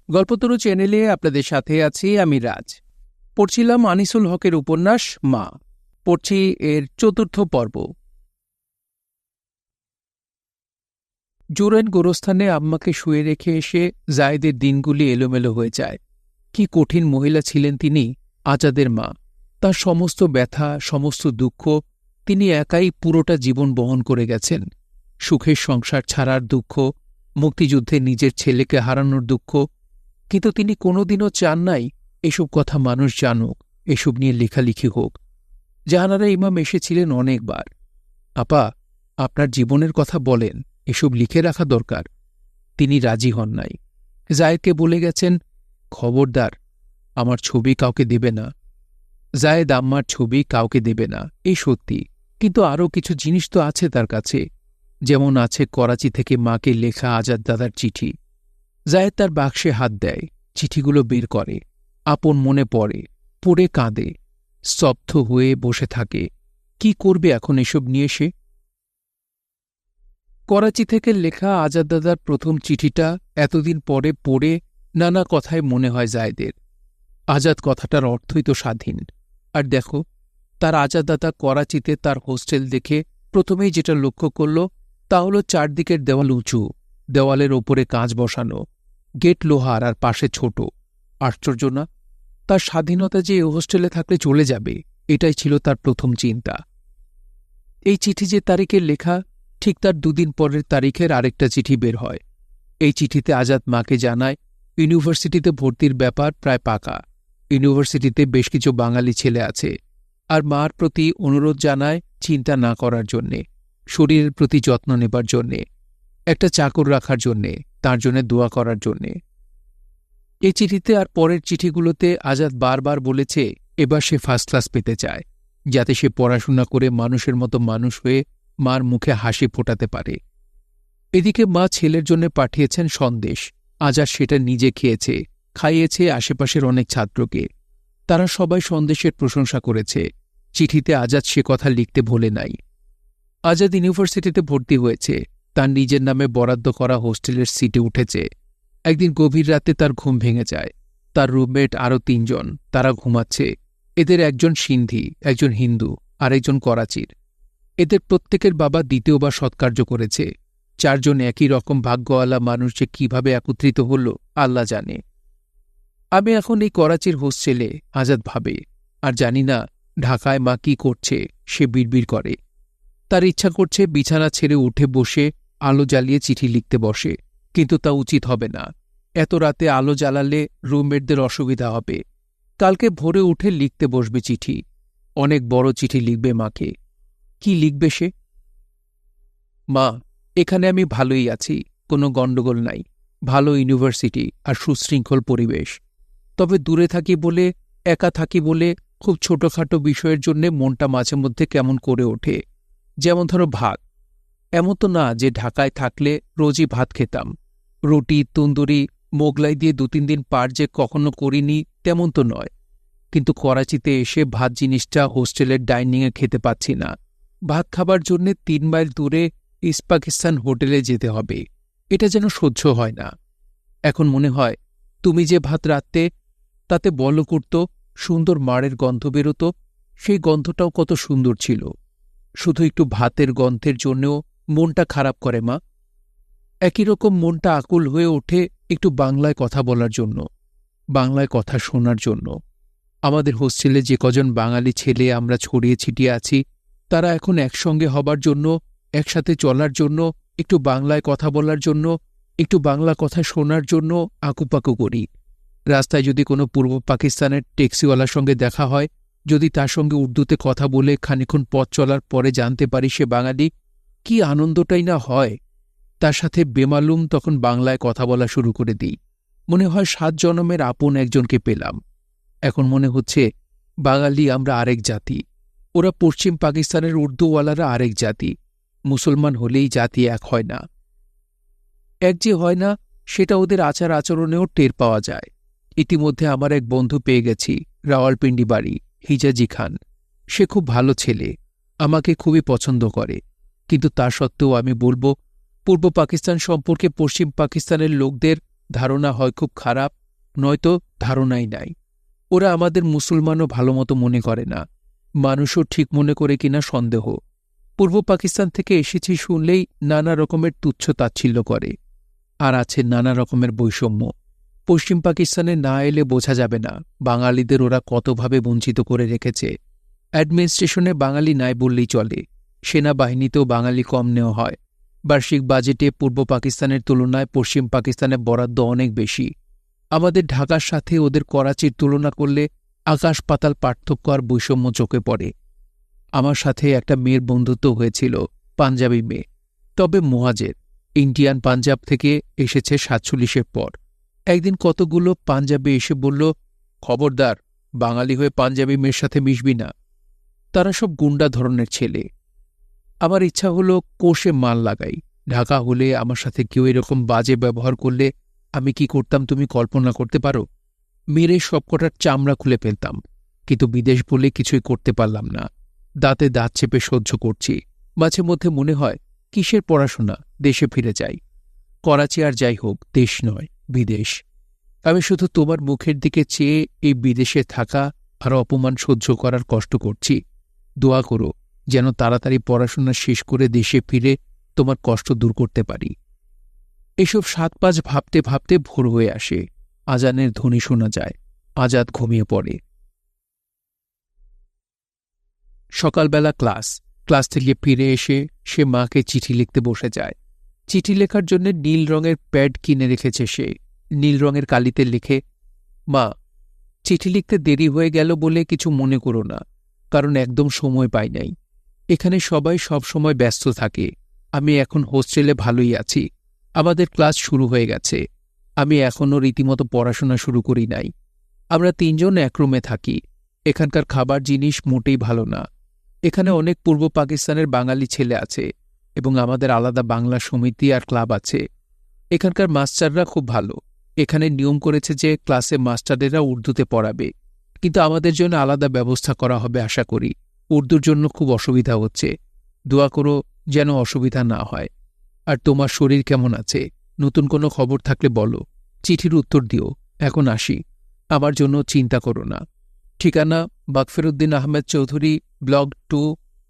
গল্পতরু চ্যানেলে আপনাদের সাথে আছি আমি রাজ। পড়ছিলাম আনিসুল হকের উপন্যাস মা। পড়ছি এর ৪র্থ পর্ব। জোরেন গোরস্থানে আম্মাকে শুয়ে রেখে এসে জায়েদের দিনগুলি এলোমেলো হয়ে যায়। কি কঠিন মহিলা ছিলেন তিনি, আজাদের মা। তার সমস্ত ব্যথা, সমস্ত দুঃখ তিনি একাই পুরোটা জীবন বহন করে গেছেন। সুখের সংসার ছাড়ার দুঃখ, মুক্তিযুদ্ধে নিজের ছেলেকে হারানোর দুঃখ। কিন্তু তিনি কোনোদিনও চান নাই এসব কথা মানুষ জানুক, এসব নিয়ে লেখালেখি হোক। জাহানারা ইমাম এসেছিলেন অনেকবার। আপা, আপনার জীবনের কথা বলেন, এসব লিখে রাখা দরকার। তিনি রাজি হন নাই। জায়েদকে বলে গেছেন, খবরদার, আমার ছবি কাউকে দেবে না। জায়েদ আম্মার ছবি কাউকে দেবে না, এই সত্যি, কিন্তু আরও কিছু জিনিস তো আছে তার কাছে। যেমন আছে করাচি থেকে মাকে লেখা আজাদ দাদার চিঠি। জায়েদ তার বাক্সে হাত দেয়, চিঠিগুলো বের করে, আপন মনে পড়ে কাঁদে, স্তব্ধ হয়ে বসে থাকে। কি করবে এখন এসব নিয়ে সে? করাচি থেকে লেখা আজাদ দাদার প্রথম চিঠিটা এতদিন পরে পড়ে নানা কথায় মনে হয় জায়েদের। আজাদ কথাটার অর্থই তো স্বাধীন। আর দেখো, তার আজাদ দাদা করাচিতে তার হোস্টেল দেখে প্রথমেই যেটা লক্ষ্য করল তা হল চারদিকের দেওয়াল উঁচু, দেওয়ালের ওপরে কাঁচ বসানো, গেট লোহার আর পাশে ছোট। আশ্চর্য না? তার স্বাধীনতা যে হোস্টেলে থাকলে চলে যাবে, এটাই ছিল তার প্রথম চিন্তা। এই চিঠি যে তারিখের লেখা, ঠিক তার দুদিন পরের তারিখের আরেকটা চিঠি বের হয়। এই চিঠিতে আজাদ মাকে জানায় ইউনিভার্সিটিতে ভর্তির ব্যাপার প্রায় পাকা। ইউনিভার্সিটিতে বেশ কিছু বাঙালি ছেলে আছে। আর মার প্রতি অনুরোধ জানায় চিন্তা না করার জন্যে, শরীরের প্রতি যত্ন নেবার জন্যে, একটা চাকর রাখার জন্যে, তার জন্য দোয়া করার জন্যে। এই চিঠিতে আর পরের চিঠিগুলোতে আজাদ বারবার বলেছে এবার সে ফার্স্ট ক্লাস পেতে চায়, যাতে সে পড়াশোনা করে মানুষের মতো মানুষ হয়ে মার মুখে হাসি ফোটাতে পারে। এদিকে মা ছেলের জন্য পাঠিয়েছেন সন্দেশ। আজাদ সেটা নিজে খেয়েছে, খাইয়েছে আশেপাশের অনেক ছাত্রকে। তারা সবাই সন্দেশের প্রশংসা করেছে। চিঠিতে আজাদ সে কথা লিখতে ভোলে নাই। আজাদ ইউনিভার্সিটিতে ভর্তি হয়েছে, তার নিজের নামে বরাদ্দ করা হোস্টেলের সিটে উঠেছে। একদিন গভীর রাতে তার ঘুম ভেঙে যায়। তার রুমমেট আরও ৩ জন, তারা ঘুমাচ্ছে। এদের একজন সিন্ধি, একজন হিন্দু, আর একজন করাচির। এদের প্রত্যেকের বাবা দ্বিতীয়বার সৎকার্য করেছে। ৪ জন একই রকম ভাগ্যওয়ালা মানুষ যে কিভাবে একত্রিত হল আল্লাহ জানে। আমি এখন এই করাচির হোস্টেলে, আজাদ ভাবে। আর জানি না ঢাকায় মা কি করছে। সে বিড়বিড় করে। তার ইচ্ছা করছে বিছানা ছেড়ে উঠে বসে আলো জ্বালিয়ে চিঠি লিখতে বসে, কিন্তু তা উচিত হবে না। এত রাতে আলো জ্বালালে রুমমেটদের অসুবিধা হবে। কালকে ভোরে উঠে লিখতে বসবে চিঠি। অনেক বড় চিঠি লিখবে মাকে। কি লিখবে সে? মা, এখানে আমি ভালোই আছি, কোনো গণ্ডগোল নাই। ভালো ইউনিভার্সিটি আর সুশৃঙ্খল পরিবেশ। তবে দূরে থাকি বলে, একা থাকি বলে খুব ছোটখাটো বিষয়ের জন্য মনটা মাঝে মধ্যে কেমন করে ওঠে। যেমন ধরো ভাত। এমন তো না যে ঢাকায় থাকলে রোজই ভাত খেতাম। রুটি, তন্দুরি, মোগলাই দিয়ে ২-৩ দিন পার যে কখনো করিনি তেমন তো নয়। কিন্তু করাচিতে এসে ভাত জিনিসটা হোস্টেলের ডাইনিংয়ে খেতে পাচ্ছি না। ভাত খাবার জন্যে ৩ মাইল দূরে ইস্ট পাকিস্তান হোটেলে যেতে হবে। এটা যেন সহ্য হয় না। এখন মনে হয় তুমি যে ভাত রাখতে, তাতে বল করত, সুন্দর মাড়ের গন্ধ বেরোত। সেই গন্ধটাও কত সুন্দর ছিল। শুধু একটু ভাতের গন্ধের জন্যও মনটা খারাপ করে মা। একই রকম মনটা আকুল হয়ে ওঠে একটু বাংলায় কথা বলার জন্য, বাংলায় কথা শোনার জন্য। আমাদের হোস্টেলে যে কজন বাঙালি ছেলে আমরা ছড়িয়ে ছিটিয়ে আছি, তারা এখন একসঙ্গে হবার জন্য, একসাথে চলার জন্য, একটু বাংলায় কথা বলার জন্য, একটু বাংলা কথা শোনার জন্য আকুপাকু করি। রাস্তায় যদি কোনো পূর্ব পাকিস্তানের ট্যাক্সিওয়ালার সঙ্গে দেখা হয়, যদি তার সঙ্গে উর্দুতে কথা বলে খানিক্ষণ পথ চলার পরে জানতে পারি সে বাঙালি, কি আনন্দটাই না হয়। তার সাথে বেমালুম তখন বাংলায় কথা বলা শুরু করে দিই। মনে হয় ৭ জনমের আপন একজনকে পেলাম। এখন মনে হচ্ছে বাঙালি আমরা আরেক জাতি, ওরা পশ্চিম পাকিস্তানের উর্দুওয়ালারা আরেক জাতি। মুসলমান হলেই জাতি এক হয় না। এক যে হয় না, সেটা ওদের আচার আচরণেও টের পাওয়া যায়। ইতিমধ্যে আমার এক বন্ধু পেয়ে গেছি, রাওয়ালপিন্ডি বাড়ি, হিজাজি খান। সে খুব ভালো ছেলে, আমাকে খুবই পছন্দ করে। কিন্তু তা সত্ত্বেও আমি বলবো, পূর্ব পাকিস্তান সম্পর্কে পশ্চিম পাকিস্তানের লোকদের ধারণা হয় খুব খারাপ, নয়তো ধারণাই নাই। ওরা আমাদের মুসলমানও ভালোমতো মনে করে না, মানুষও ঠিক মনে করে কিনা সন্দেহ। পূর্ব পাকিস্তান থেকে এসেছি শুনলেই নানা রকমের তুচ্ছ তাচ্ছিল্য করে। আর আছে নানা রকমের বৈষম্য। পশ্চিম পাকিস্তানে না এলে বোঝা যাবে না বাঙালিদের ওরা কতভাবে বঞ্চিত করে রেখেছে। অ্যাডমিনিস্ট্রেশনে বাঙালি নাই বললেই চলে, সেনাবাহিনীতেও বাঙালি কম নেওয়া হয়। বার্ষিক বাজেটে পূর্ব পাকিস্তানের তুলনায় পশ্চিম পাকিস্তানের বরাদ্দ অনেক বেশি। আমাদের ঢাকার সাথে ওদের করাচির তুলনা করলে আকাশ পাতাল পার্থক্য আর বৈষম্য চোখে পড়ে। আমার সাথে একটা মেয়ের বন্ধুত্ব হয়েছিল, পাঞ্জাবি মেয়ে, তবে মুহাজের, ইন্ডিয়ান পাঞ্জাব থেকে এসেছে 47-এর পর। একদিন কতগুলো পাঞ্জাবি এসে বলল, খবরদার, বাঙালি হয়ে পাঞ্জাবি মেয়ের সাথে মিশবি না। তারা সব গুন্ডা ধরনের ছেলে। আমার ইচ্ছা হলো কোষে মাল লাগাই। ঢাকা হলে আমার সাথে কেউ এরকম বাজে ব্যবহার করলে আমি কি করতাম তুমি কল্পনা করতে পারো? মেরে সবকটার চামড়া খুলে ফেলতাম। কিন্তু বিদেশ বলে কিছুই করতে পারলাম না। দাঁতে দাঁত চেপে সহ্য করছি। মাঝে মধ্যে মনে হয়, কিসের পড়াশোনা, দেশে ফিরে যাই। করাচি আর যাই হোক, দেশ নয়, বিদেশ। আমি শুধু তোমার মুখের দিকে চেয়ে এই বিদেশে থাকা আর অপমান সহ্য করার কষ্ট করছি। দোয়া করো যেন তাড়াতাড়ি পড়াশোনা শেষ করে দেশে ফিরে তোমার কষ্ট দূর করতে পারি। এসব ৭-৫ ভাবতে ভাবতে ভোর হয়ে আসে। আজানের ধ্বনি শোনা যায়। আজাদ ঘুমিয়ে পড়ে। সকালবেলা ক্লাস থেকে ফিরে এসে সে মাকে চিঠি লিখতে বসে যায়। চিঠি লেখার জন্য নীল রঙের প্যাড কিনে রেখেছে সে। নীল রঙের কালিতে লিখে, মা, চিঠি লিখতে দেরি হয়ে গেল বলে কিছু মনে করো না, কারণ একদম সময় পাই নাই। এখানে সবাই সব সময় ব্যস্ত থাকে। আমি এখন হোস্টেলে ভালোই আছি। আমাদের ক্লাস শুরু হয়ে গেছে। আমি এখনও রীতিমতো পড়াশোনা শুরু করি নাই। আমরা ৩ জন এক রুমে থাকি। এখানকার খাবার জিনিস মোটেই ভালো না। এখানে অনেক পূর্ব পাকিস্তানের বাঙালি ছেলে আছে এবং আমাদের আলাদা বাংলা সমিতি আর ক্লাব আছে। এখানকার মাস্টাররা খুব ভালো। এখানে নিয়ম করেছে যে ক্লাসে মাস্টারেরা উর্দুতে পড়াবে, কিন্তু আমাদের জন্য আলাদা ব্যবস্থা করা হবে আশা করি। উর্দুর জন্য খুব অসুবিধা হচ্ছে। দোয়া করো যেন অসুবিধা না হয়। আর তোমার শরীর কেমন আছে? নতুন কোনো খবর থাকলে বলো। চিঠির উত্তর দিও। এখন আসি। আমার জন্য চিন্তা করো না। ঠিকানা বাকফেরউদ্দিন Ahmed Chowdhury, block 2,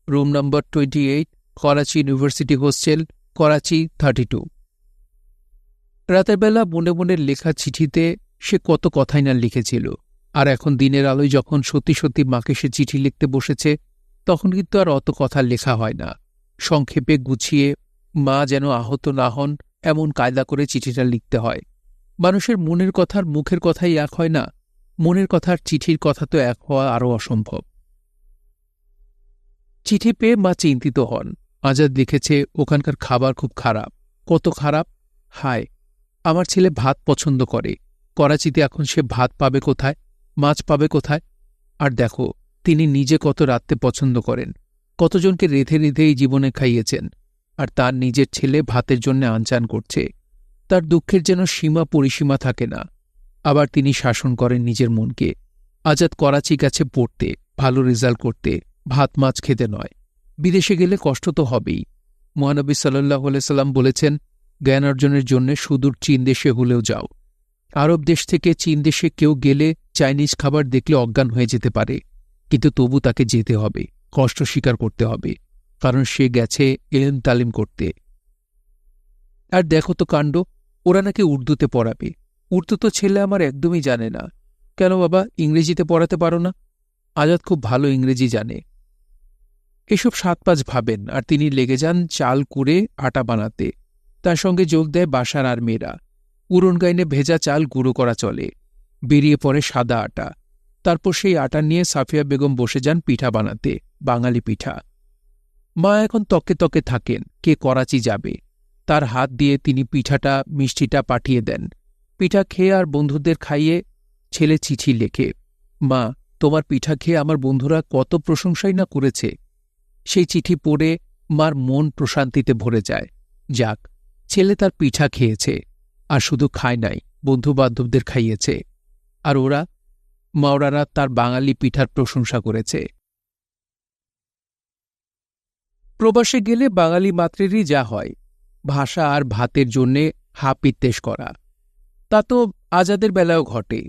room number 28, Karachi university hostel, Karachi 32। রাতের বেলা মনে মনে লেখা চিঠিতে সে কত কথাই না লিখেছিল। আর এখন দিনের আলোয় যখন সত্যি সত্যি মাকে সে চিঠি লিখতে বসেছে, তখন কিন্তু আর অত কথা লেখা হয় না। সংক্ষেপে গুছিয়ে মা যেন আহত না হন এমন কায়দা করে চিঠিটা লিখতে হয়। মানুষের মনের কথার মুখের কথাই এক হয় না। মনের কথার চিঠির কথা তো এক হওয়া আরও অসম্ভব। চিঠি পেয়ে মা চিন্তিত হন। আজাদ লিখেছে ওখানকার খাবার খুব খারাপ। কত খারাপ? হায়, আমার ছেলে ভাত পছন্দ করে। করাচিতে এখন সে ভাত পাবে কোথায়, মাছ পাবে কোথায়? আর দেখো তিনি নিজে কত রাঁধতে পছন্দ করেন, কতজনকে রেধে রেধে এই জীবনে খাইয়েছেন, আর তার নিজের ছেলে ভাতের জন্য আনচান করছে। তার দুঃখের যেন সীমা পরিসীমা থাকে না। আবার তিনি শাসন করেন নিজের মনকে। আজাদ করাচি গেছে পড়তে, ভালো রেজাল্ট করতে, ভাত মাছ খেতে নয়। বিদেশে গেলে কষ্ট তো হবেই। মহানবী সাল্লাল্লাহু আলাইহি সাল্লাম বলেছেন, জ্ঞান অর্জনের জন্য সুদূর চীন দেশে হলেও যাও। আরব দেশ থেকে চীন দেশে কেউ গেলে চাইনিজ খাবার দেখলে অজ্ঞান হয়ে যেতে পারে, কিন্তু তবু তাকে যেতে হবে, কষ্ট স্বীকার করতে হবে, কারণ সে গেছে এলম তালিম করতে। আর দেখো তো কাণ্ড, ওরা নাকি উর্দুতে পড়াবে। উর্দু তো ছেলে আমার একদমই জানে না। কেন বাবা, ইংরেজিতে পড়াতে পারো না? আজাদ খুব ভালো ইংরেজি জানে। এসব ৭-৫ ভাবেন আর তিনি লেগে যান চাল কুড়ে আটা বানাতে। তার সঙ্গে যোগ দেয় বাসার আর মেয়েরা। উড়ন গাইনে ভেজা চাল গুঁড়ো করা চলে, বেরিয়ে পড়ে সাদা আটা। তারপর সেই আটা নিয়ে সাফিয়া বেগম বসে যান পিঠা বানাতে, বাঙালি পিঠা। মা এখন তকে তকে থাকেন কে করাচি যাবে। তার হাত দিয়ে তিনি পিঠাটা মিষ্টিটা পাঠিয়ে দেন। পিঠা খেয়ে আর বন্ধুদের খাইয়ে ছেলে চিঠি লেখে, মা, তোমার পিঠা খেয়ে আমার বন্ধুরা কত প্রশংসাই না করেছে। সেই চিঠি পড়ে মার মন প্রশান্তিতে ভরে যায়। যাক, ছেলে তার পিঠা খেয়েছে, আর শুধু খায় নাই, বন্ধুবান্ধবদের খাইয়েছে। আর ওরা, মাওরারা তার বাঙালি পিঠার প্রশংসা করেছে। প্রবাসে গেলে বাঙালি মাত্রেরই যা হয়, ভাষা আর ভাতের জন্যে হাপিত্তেশ করা। তা তো আজাদের বেলায়ও ঘটে।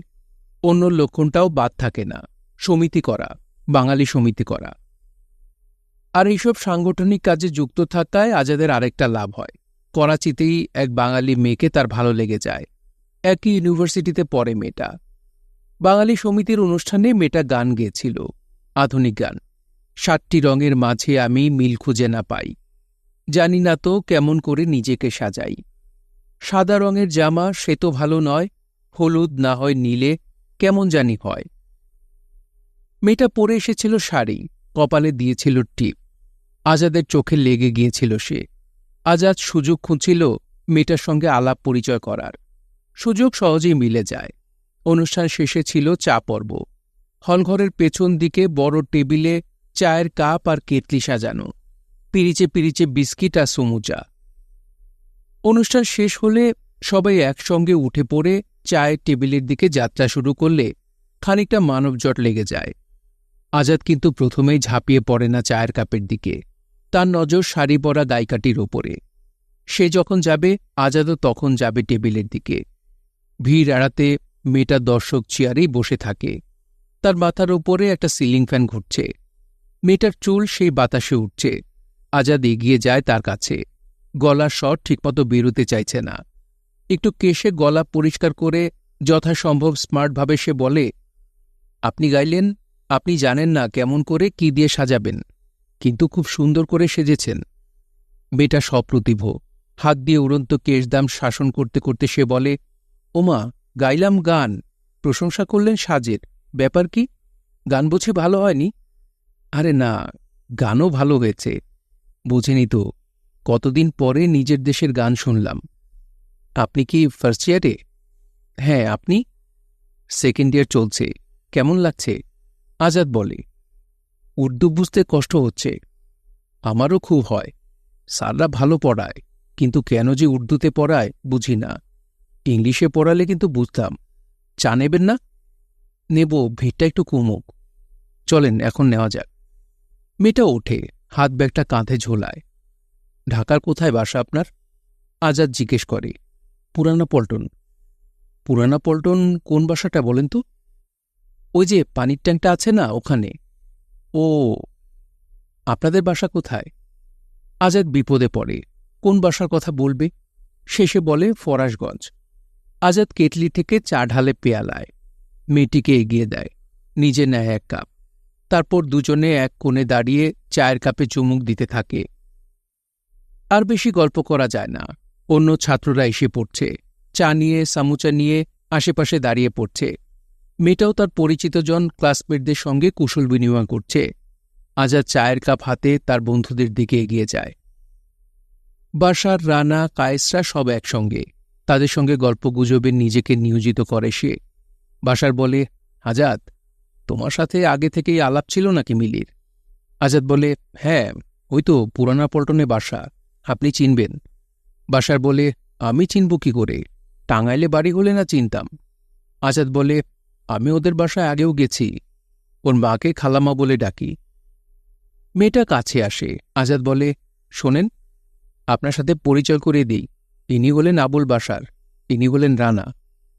অন্য লক্ষণটাও বাদ থাকে না, সমিতি করা, বাঙালি সমিতি করা। আর এইসব সাংগঠনিক কাজে যুক্ত থাকায় আজাদের আরেকটা লাভ হয়। করাচিতেই এক বাঙালি মেয়েকে তার ভালো লেগে যায়। একই ইউনিভার্সিটিতে পড়ে মেয়েটা। বাঙালি সমিতির অনুষ্ঠানে মেয়েটা গান গেয়েছিল, আধুনিক গান। 7টি রঙের মাঝে আমি মিল খুঁজে না পাই, জানি না তো কেমন করে নিজেকে সাজাই। সাদা রঙের জামা সে তো ভালো নয়, হলুদ না হয় নীলে কেমন জানি হয়। মেয়েটা পরে এসেছিল শাড়ি, কপালে দিয়েছিল টিপ। আজাদের চোখে লেগে গিয়েছিল সে। আজাদ সুযোগ খুঁজছিল মেয়েটার সঙ্গে আলাপ পরিচয় করার। সুযোগ সহজেই মিলে যায়। অনুষ্ঠান শেষে ছিল চা পর্ব। হলঘরের পেছন দিকে বড় টেবিলে চায়ের কাপ আর কেটলি সাজানো, পিরিচে পিরিচে বিস্কিট আর সমুচা। অনুষ্ঠান শেষ হলে সবাই একসঙ্গে উঠে পড়ে চায়ের টেবিলের দিকে যাত্রা শুরু করলে খানিকটা মানবজট লেগে যায়। আজাদ কিন্তু প্রথমেই ঝাঁপিয়ে পড়ে না চায়ের কাপের দিকে। তার নজর শাড়ি পরা গায়িকাটির ওপরে। সে যখন যাবে আজাদও তখন যাবে টেবিলের দিকে। ভিড় এড়াতে মেয়েটা দর্শক চেয়ারেই বসে থাকে। তার মাথার ওপরে একটা সিলিং ফ্যান ঘুরছে। মেয়েটার চুল সেই বাতাসে উঠছে। আজাদ এগিয়ে যায় তার কাছে। গলার স্বর ঠিকমতো বেরোতে চাইছে না। একটু কেশে গলা পরিষ্কার করে যথাসম্ভব স্মার্টভাবে সে বলে, আপনি গাইলেন, আপনি জানেন না কেমন করে কি দিয়ে সাজাবেন, কিন্তু খুব সুন্দর করে সেজেছেন। মেয়েটা সপ্রতিভ। হাত দিয়ে উড়ন্ত কেশদাম শাসন করতে করতে সে বলে, ওমা, গাইলাম গান, প্রশংসা করলেন সাজের, ব্যাপার কি? গান বুঝি ভালো হয়নি? আরে না, গানও ভালো হয়েছে। বুঝেনি তো, কতদিন পরে নিজের দেশের গান শুনলাম। আপনি কি ফার্স্ট ইয়ারে? হ্যাঁ, আপনি? সেকেন্ড ইয়ার চলছে। কেমন লাগছে? আজাদ বলে, উর্দু বুঝতে কষ্ট হচ্ছে। আমারও খুব হয়। স্যাররা ভালো পড়ায়, কিন্তু কেন যে উর্দুতে পড়ায় বুঝি না। ইংলিশে পড়ালে কিন্তু বুঝতাম। চা নেবেন না? নেব, ভিড়টা একটু কমুক। চলেন এখন নেওয়া যাক। মেয়েটা ওঠে, হাত ব্যাগটা কাঁধে ঝোলায়। ঢাকার কোথায় বাসা আপনার? আজাদ জিজ্ঞেস করে। পুরানা পল্টন। পুরানা পল্টন কোন বাসাটা বলেন তো? ওই যে পানির ট্যাঙ্কটা আছে না, ওখানে। ও, আপনাদের বাসা কোথায়? আজাদ বিপদে পড়ে। কোন বাসার কথা বলবে? শেষে বলে ফরাসগঞ্জ। আজাদ কেটলি থেকে চা ঢালে পেয়ালায়। মেয়েটিকে এগিয়ে দেয়। নিজে নেয় এক কাপ। তারপর দুজনে এক কোণে দাঁড়িয়ে চায়ের কাপে চুমুক দিতে থাকে। আর বেশি গল্প করা যায় না। অন্য ছাত্ররা এসে পড়ছে। চা নিয়ে, সামুচা নিয়ে আশেপাশে দাঁড়িয়ে পড়ছে। মেয়েটাও তার পরিচিতজন ক্লাসমেটদের সঙ্গে কুশল বিনিময় করছে। আজাদ চায়ের কাপ হাতে তার বন্ধুদের দিকে এগিয়ে যায়। বাসার, রানা, কায়েসরা সব একসঙ্গে। তাদের সঙ্গে গল্পগুজবে নিজেকে নিয়োজিত করে সে। বাসার বলে, আজাদ, তোমার সাথে আগে থেকেই আলাপ ছিল নাকি মিলির? আজাদ বলে, হ্যাঁ, ওই তো পুরানা পল্টনে বাসা, আপনি চিনবেন। বাসার বলে, আমি চিনব কি করে? টাঙ্গাইলে বাড়ি হলে না চিনতাম। আজাদ বলে, আমি ওদের বাসায় আগেও গেছি। ওর মাকে খালামা বলে ডাকি। মেয়েটা কাছে আসে। আজাদ বলে, শোনেন, আপনার সাথে পরিচয় করে দিই। ইনি হলেন আবুল বাসার, ইনি হলেন রানা,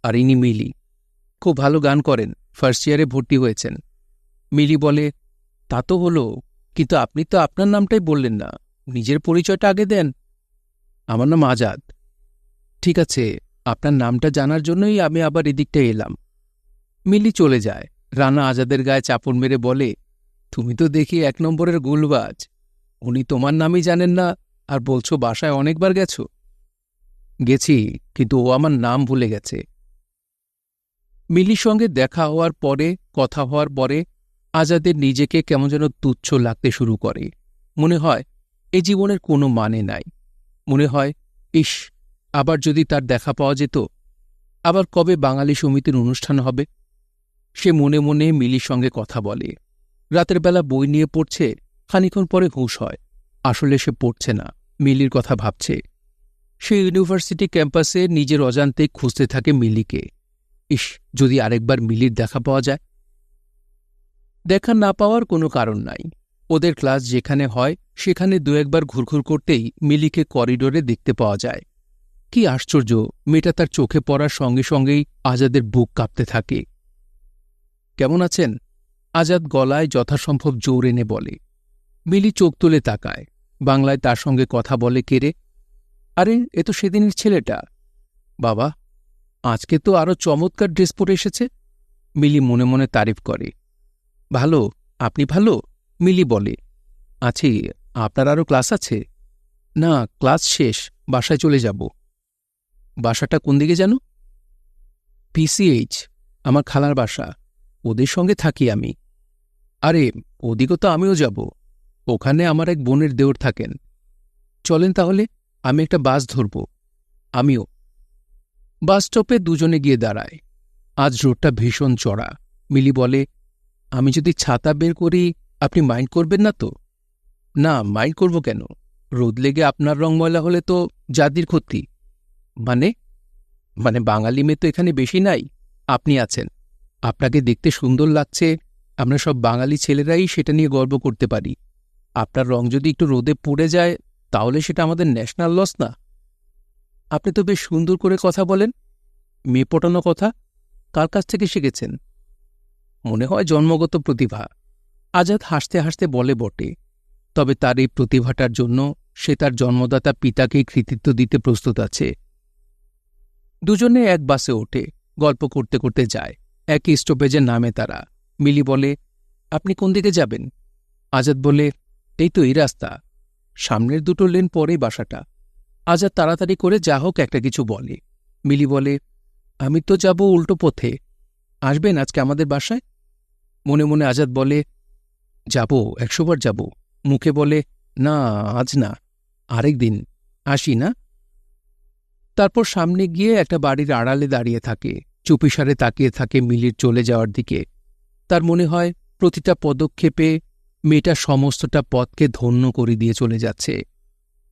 আর ইনি মিলি। খুব ভালো গান করেন, ফার্স্ট ইয়ারে ভর্তি হয়েছেন। মিলি বলে, তা তো হলো, কিন্তু আপনি তো আপনার নামটাই বললেন না, নিজের পরিচয়টা আগে দেন। আমার নাম আজাদ। ঠিক আছে, আপনার নামটা জানার জন্যই আমি আবার এদিকটা এলাম। মিলি চলে যায়। রানা আজাদের গায়ে চাপড় মেরে বলে, তুমি তো দেখি 1 নম্বরের গুলবাজ। উনি তোমার নামই জানেন না, আর বলছো বাসায় অনেকবার গেছ। গেছি, কিন্তু ও আমার নাম ভুলে গেছে। মিলির সঙ্গে দেখা হওয়ার পরে, কথা হওয়ার পরে আজাদের নিজেকে কেমন যেন তুচ্ছ লাগতে শুরু করে। মনে হয় এ জীবনের কোনো মানে নাই। মনে হয়, ইস, আবার যদি তার দেখা পাওয়া যেত। আবার কবে বাঙালি সমিতির অনুষ্ঠান হবে? সে মনে মনে মিলির সঙ্গে কথা বলে। রাতের বেলা বই নিয়ে পড়ছে। খানিক্ষণ পরে হুঁশ হয়, আসলে সে পড়ছে না, মিলির কথা ভাবছে। সে ইউনিভার্সিটি ক্যাম্পাসে নিজের অজান্তেই খুঁজতে থাকে মিলিকে। ইস, যদি আরেকবার মিলির দেখা পাওয়া যায়। দেখা না পাওয়ার কোনো কারণ নাই। ওদের ক্লাস যেখানে হয় সেখানে 2-1 বার ঘুরঘুর করতেই মিলিকে করিডোরে দেখতে পাওয়া যায়। কি আশ্চর্য, মেয়েটা তার চোখে পড়ার সঙ্গে সঙ্গেই আজাদের বুক কাঁপতে থাকে। কেমন আছেন? আজাদ গলায় যথাসম্ভব জোর এনে বলে। মিলি চোখ তুলে তাকায়। বাংলায় তার সঙ্গে কথা বলে কে রে? আরে, এ তো সেদিনের ছেলেটা। বাবা, আজকে তো আরও চমৎকার ড্রেস পরে এসেছে। মিলি মনে মনে তারিফ করে। ভালো, আপনি ভালো? মিলি বলে। আছি। আপনার আরও ক্লাস আছে? না, ক্লাস শেষ, বাসায় চলে যাব। বাসাটা কোন দিকে জানো? PCH, আমার খালার বাসা। ওদের সঙ্গে থাকি আমি। আরে, ওদিকে তো আমিও যাব। ওখানে আমার এক বোনের দেওর থাকেন। চলেন তাহলে, আমি একটা বাস ধরব। আমিও। বাস স্টপে দুজনে গিয়ে দাঁড়ায়। আজ রোডটা ভীষণ চড়া। মিলি বলে, আমি যদি ছাতা বের করি আপনি মাইন্ড করবেন না তো? না, মাইন্ড করব কেন? রোদ লেগে আপনার রং ময়লা হলে তো জাতির ক্ষতি। মানে? মানে বাঙালি মেয়ে তো এখানে বেশি নাই। আপনি আছেন, আপনাকে দেখতে সুন্দর লাগছে। আমরা সব বাঙালি ছেলেরাই সেটা নিয়ে গর্ব করতে পারি। আপনার রং যদি একটু রোদে পড়ে যায় তাহলে সেটা আমাদের ন্যাশনাল লস না? আপনি তো বেশ সুন্দর করে কথা বলেন। মেয়ে পটানো কথা কার কাছ থেকে শিখেছেন? মনে হয় জন্মগত প্রতিভা। আজাদ হাসতে হাসতে বলে বটে, তবে তার এই প্রতিভাটার জন্য সে তার জন্মদাতা পিতাকেই কৃতিত্ব দিতে প্রস্তুত আছে। দুজনে এক বাসে ওঠে, গল্প করতে করতে যায়। একই স্টপেজে নামে তারা। মিলি বলে, আপনি কোন দিকে যাবেন? আজাদ বলে, এই তো এই রাস্তা, সামনের দুটো লেন পরেই বাসাটা। আজাদ তাড়াতাড়ি করে যা হোক একটা কিছু বলে। মিলি বলে, আমি তো যাব উল্টো পথে। আসবেন আজকে আমাদের বাসায়? মনে মনে আজাদ বলে, যাব, 100 বার যাব। মুখে বলে, না আজ না, আরেক দিন আসি না। তারপর সামনে গিয়ে একটা বাড়ির আড়ালে দাঁড়িয়ে থাকে, চুপিসারে তাকিয়ে থাকে মিলির চলে যাওয়ার দিকে। তার মনে হয় প্রতিটা পদক্ষেপে মেয়েটা সমস্তটা পথকে ধন্য করে দিয়ে চলে যাচ্ছে।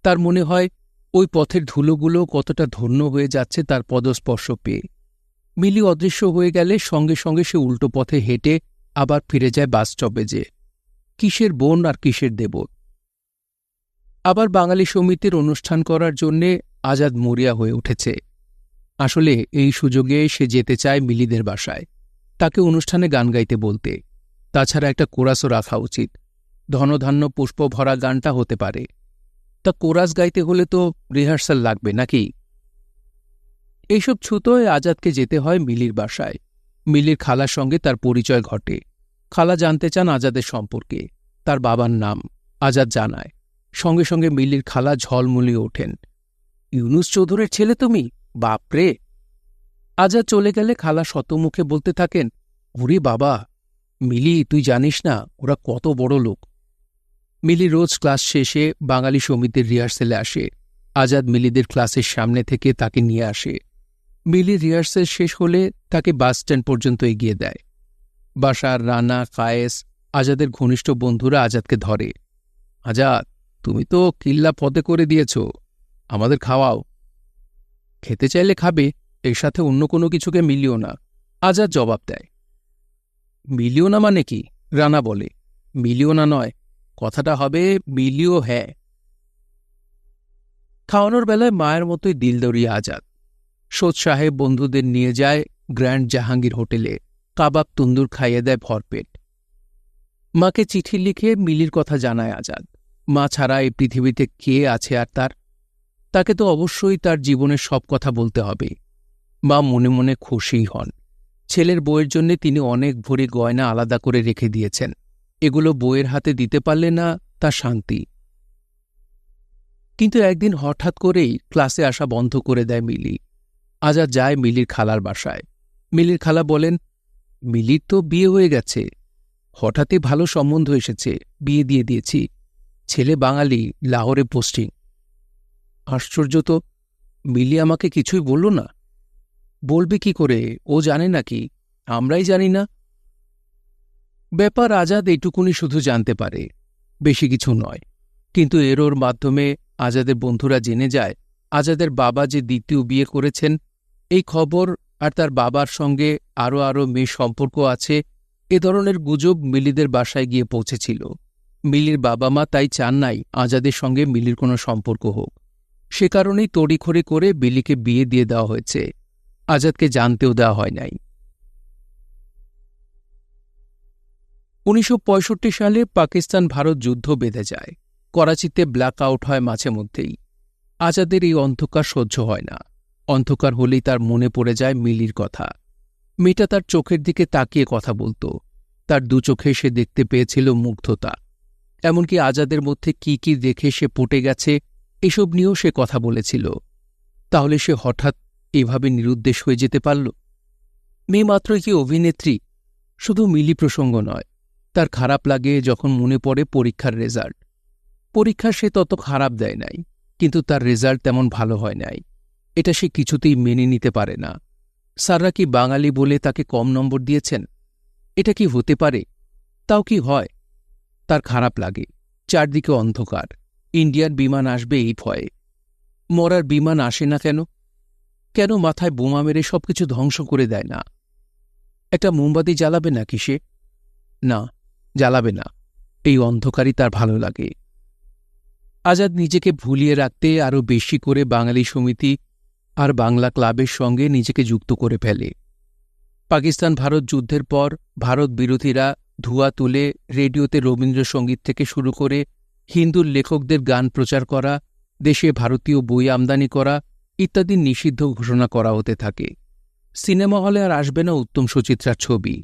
তার মনে হয় ওই পথের ধুলোগুলো কতটা ধন্য হয়ে যাচ্ছে তার পদস্পর্শ পেয়ে। মিলি অদৃশ্য হয়ে গেলে সঙ্গে সঙ্গে সে উল্টো পথে হেঁটে আবার ফিরে যায় বাস স্টপেজে। কিসের বোন আর কিসের দেবর। আবার বাঙালি সমিতির অনুষ্ঠান করার জন্যে আজাদ মরিয়া হয়ে উঠেছে। আসলে এই সুযোগে সে যেতে চায় মিলিদের বাসায়, তাকে অনুষ্ঠানে গান গাইতে বলতে। তাছাড়া একটা কোরাসও রাখা উচিত। ধনধান্য পুষ্প ভরা গানটা হতে পারে। তা কোরাস গাইতে হলে তো রিহার্সাল লাগবে নাকি? এইসব ছুতোয় আজাদকে যেতে হয় মিলির বাসায়। মিলির খালার সঙ্গে তার পরিচয় ঘটে। খালা জানতে চান আজাদের সম্পর্কে, তার বাবার নাম। আজাদ জানায়। সঙ্গে সঙ্গে মিলির খালা ঝলমলিয়ে ওঠেন। ইউনুস চৌধুরীর ছেলে তুমি? বাপরে! আজাদ চলে গেলে খালা শতমুখে বলতে থাকেন, ওরে বাবা, মিলি তুই জানিস না ওরা কত বড় লোক। মিলি রোজ ক্লাস শেষে বাঙালি সমিতির রিহার্সেলে আসে। আজাদ মিলিদের ক্লাসের সামনে থেকে তাকে নিয়ে আসে। মিলির রিহার্সেল শেষ হলে তাকে বাস স্ট্যান্ড পর্যন্ত এগিয়ে দেয়। বাসার রানা, কায়েস, আজাদের ঘনিষ্ঠ বন্ধুরা আজাদকে ধরে। আজাদ, তুমি তো কিল্লা পদে করে দিয়েছ, আমাদের খাওয়াও। খেতে চাইলে খাবে, এর সাথে অন্য কোনো কিছুকে মিলিও না, আজাদ জবাব দেয়। মিলিও না মানে কি? রানা বলে। মিলিও না নয়, কথাটা হবে মিলিও। হ্যাঁ। খাওয়ানোর বেলায় মায়ের মতোই দিলদরিয়া আজাদ। সোদ সাহেব বন্ধুদের নিয়ে যায় গ্র্যান্ড জাহাঙ্গীর হোটেলে, কাবাব তন্দুর খাইয়ে দেয় ভরপেট। মাকে চিঠি লিখে মিলির কথা জানায় আজাদ। মা ছাড়া এই পৃথিবীতে কে আছে আর তাকে তো অবশ্যই তার জীবনের সব কথা বলতে হবে। মা মনে মনে খুশিই হন। ছেলের বউয়ের জন্যে তিনি অনেক ভরি গয়না আলাদা করে রেখে দিয়েছেন। এগুলো বউয়ের হাতে দিতে পারলে না তা শান্তি। কিন্তু একদিন হঠাৎ করেই ক্লাসে আসা বন্ধ করে দেয় মিলি। আজাদ যায় মিলির খালার বাসায়। মিলির খালা বলেন, মিলির তো বিয়ে হয়ে গেছে, হঠাৎই ভালো সম্বন্ধ এসেছে, বিয়ে দিয়ে দিয়েছি। ছেলে বাঙালি, লাহোরে পোস্টিং। আশ্চর্য তো, মিলি আমাকে কিছুই বলল না। বলবে কি করে? ও জানে নাকি? আমরাই জানি না। ব্যাপার আজাদ এইটুকুনি শুধু জানতে পারে, বেশি কিছু নয়। কিন্তু এর মাধ্যমে আজাদের বন্ধুরা জেনে যায় আজাদের বাবা যে দ্বিতীয় বিয়ে করেছেন এই খবর, আর তার বাবার সঙ্গে আরও মেয়ে সম্পর্ক আছে, এ ধরনের গুজব মিলিদের বাসায় গিয়ে পৌঁছেছিল। মিলির বাবা মা তাই চান নাই আজাদের সঙ্গে মিলির কোনো সম্পর্ক হোক। সে কারণেই তড়িঘড়ি করে বিলিকে বিয়ে দিয়ে দেওয়া হয়েছে, আজাদকে জানতেও দেওয়া হয় নাই। 1965 সালে পাকিস্তান ভারত যুদ্ধ বেঁধে যায়। করাচিতে ব্ল্যাক আউট হয় মাঝে মধ্যেই। আজাদের এই অন্ধকার সহ্য হয় না। অন্ধকার হলেই তার মনে পড়ে যায় মিলির কথা। মেয়েটা তার চোখের দিকে তাকিয়ে কথা বলত। তার দু চোখে সে দেখতে পেয়েছিল মুগ্ধতা। এমনকি আজাদের মধ্যে কি কি দেখে সে পটে গেছে এসব নিয়েও সে কথা বলেছিল। তাহলে সে হঠাৎ এভাবে নিরুদ্দেশ হয়ে যেতে পারল? মেয়ে মাত্র কি অভিনেত্রী? শুধু মিলি প্রসঙ্গ নয়, তার খারাপ লাগে যখন মনে পড়ে পরীক্ষার রেজাল্ট। পরীক্ষা সে তত খারাপ দেয় নাই, কিন্তু তার রেজাল্ট তেমন ভালো হয় নাই। এটা সে কিছুতেই মেনে নিতে পারে না। স্যাররা কি বাঙালি বলে তাকে কম নম্বর দিয়েছেন? এটা কি হতে পারে? তাও কি হয়? তার খারাপ লাগে। চারদিকে অন্ধকার। ইন্ডিয়ান বিমান আসবে এই ভয়ে। মরার বিমান আসে না কেন? কেন মাথায় বোমা মেরে সবকিছু ধ্বংস করে দেয় না? একটা মোমবাতি জ্বালাবে নাকি সে? না, জ্বালাবে না। এই অন্ধকারই তার ভালো লাগে। আজাদ নিজেকে ভুলিয়ে রাখতে আরও বেশি করে বাঙালি সমিতি আর বাংলা ক্লাবের সঙ্গে নিজেকে যুক্ত করে ফেলে। পাকিস্তান ভারত যুদ্ধের পর ভারত বিরোধীরা ধোঁয়া তুলে রেডিওতে রবীন্দ্রসঙ্গীত থেকে শুরু করে হিন্দুর লেখকদের গান প্রচার করা, দেশে ভারতীয় বই আমদানি করা ইত্যাদি নিষিদ্ধ ঘোষণা করা হতে থাকে। সিনেমা হলে আর আসবে না উত্তম সুচিত্রার ছবি।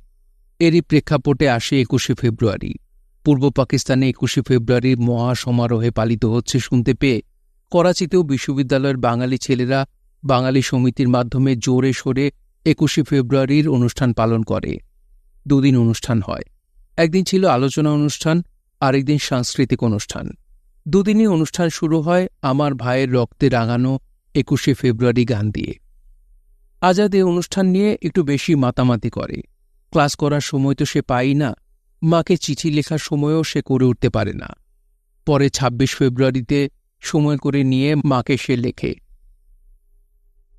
এরই প্রেক্ষাপটে আসে 21শে ফেব্রুয়ারি। পূর্ব পাকিস্তানে 21শে ফেব্রুয়ারির মহাসমারোহে পালিত হচ্ছে শুনতে পেয়ে করাচিতেও বিশ্ববিদ্যালয়ের বাঙালি ছেলেরা বাঙালি সমিতির মাধ্যমে জোরে সোরে 21শে ফেব্রুয়ারির অনুষ্ঠান পালন করে। দুদিন অনুষ্ঠান হয়। একদিন ছিল আলোচনা অনুষ্ঠান, আরেকদিন সাংস্কৃতিক অনুষ্ঠান। দুদিনই অনুষ্ঠান শুরু হয় আমার ভাইয়ের রক্তে রাঙানো 21শে ফেব্রুয়ারি গান দিয়ে। আজাদ এ অনুষ্ঠান নিয়ে একটু বেশি মাতামাতি করে। ক্লাস করার সময় তো সে পাই না, মাকে চিঠি লেখার সময়ও সে করে উঠতে পারে না। পরে ২৬ ফেব্রুয়ারিতে সময় করে নিয়ে মাকে সে লেখে,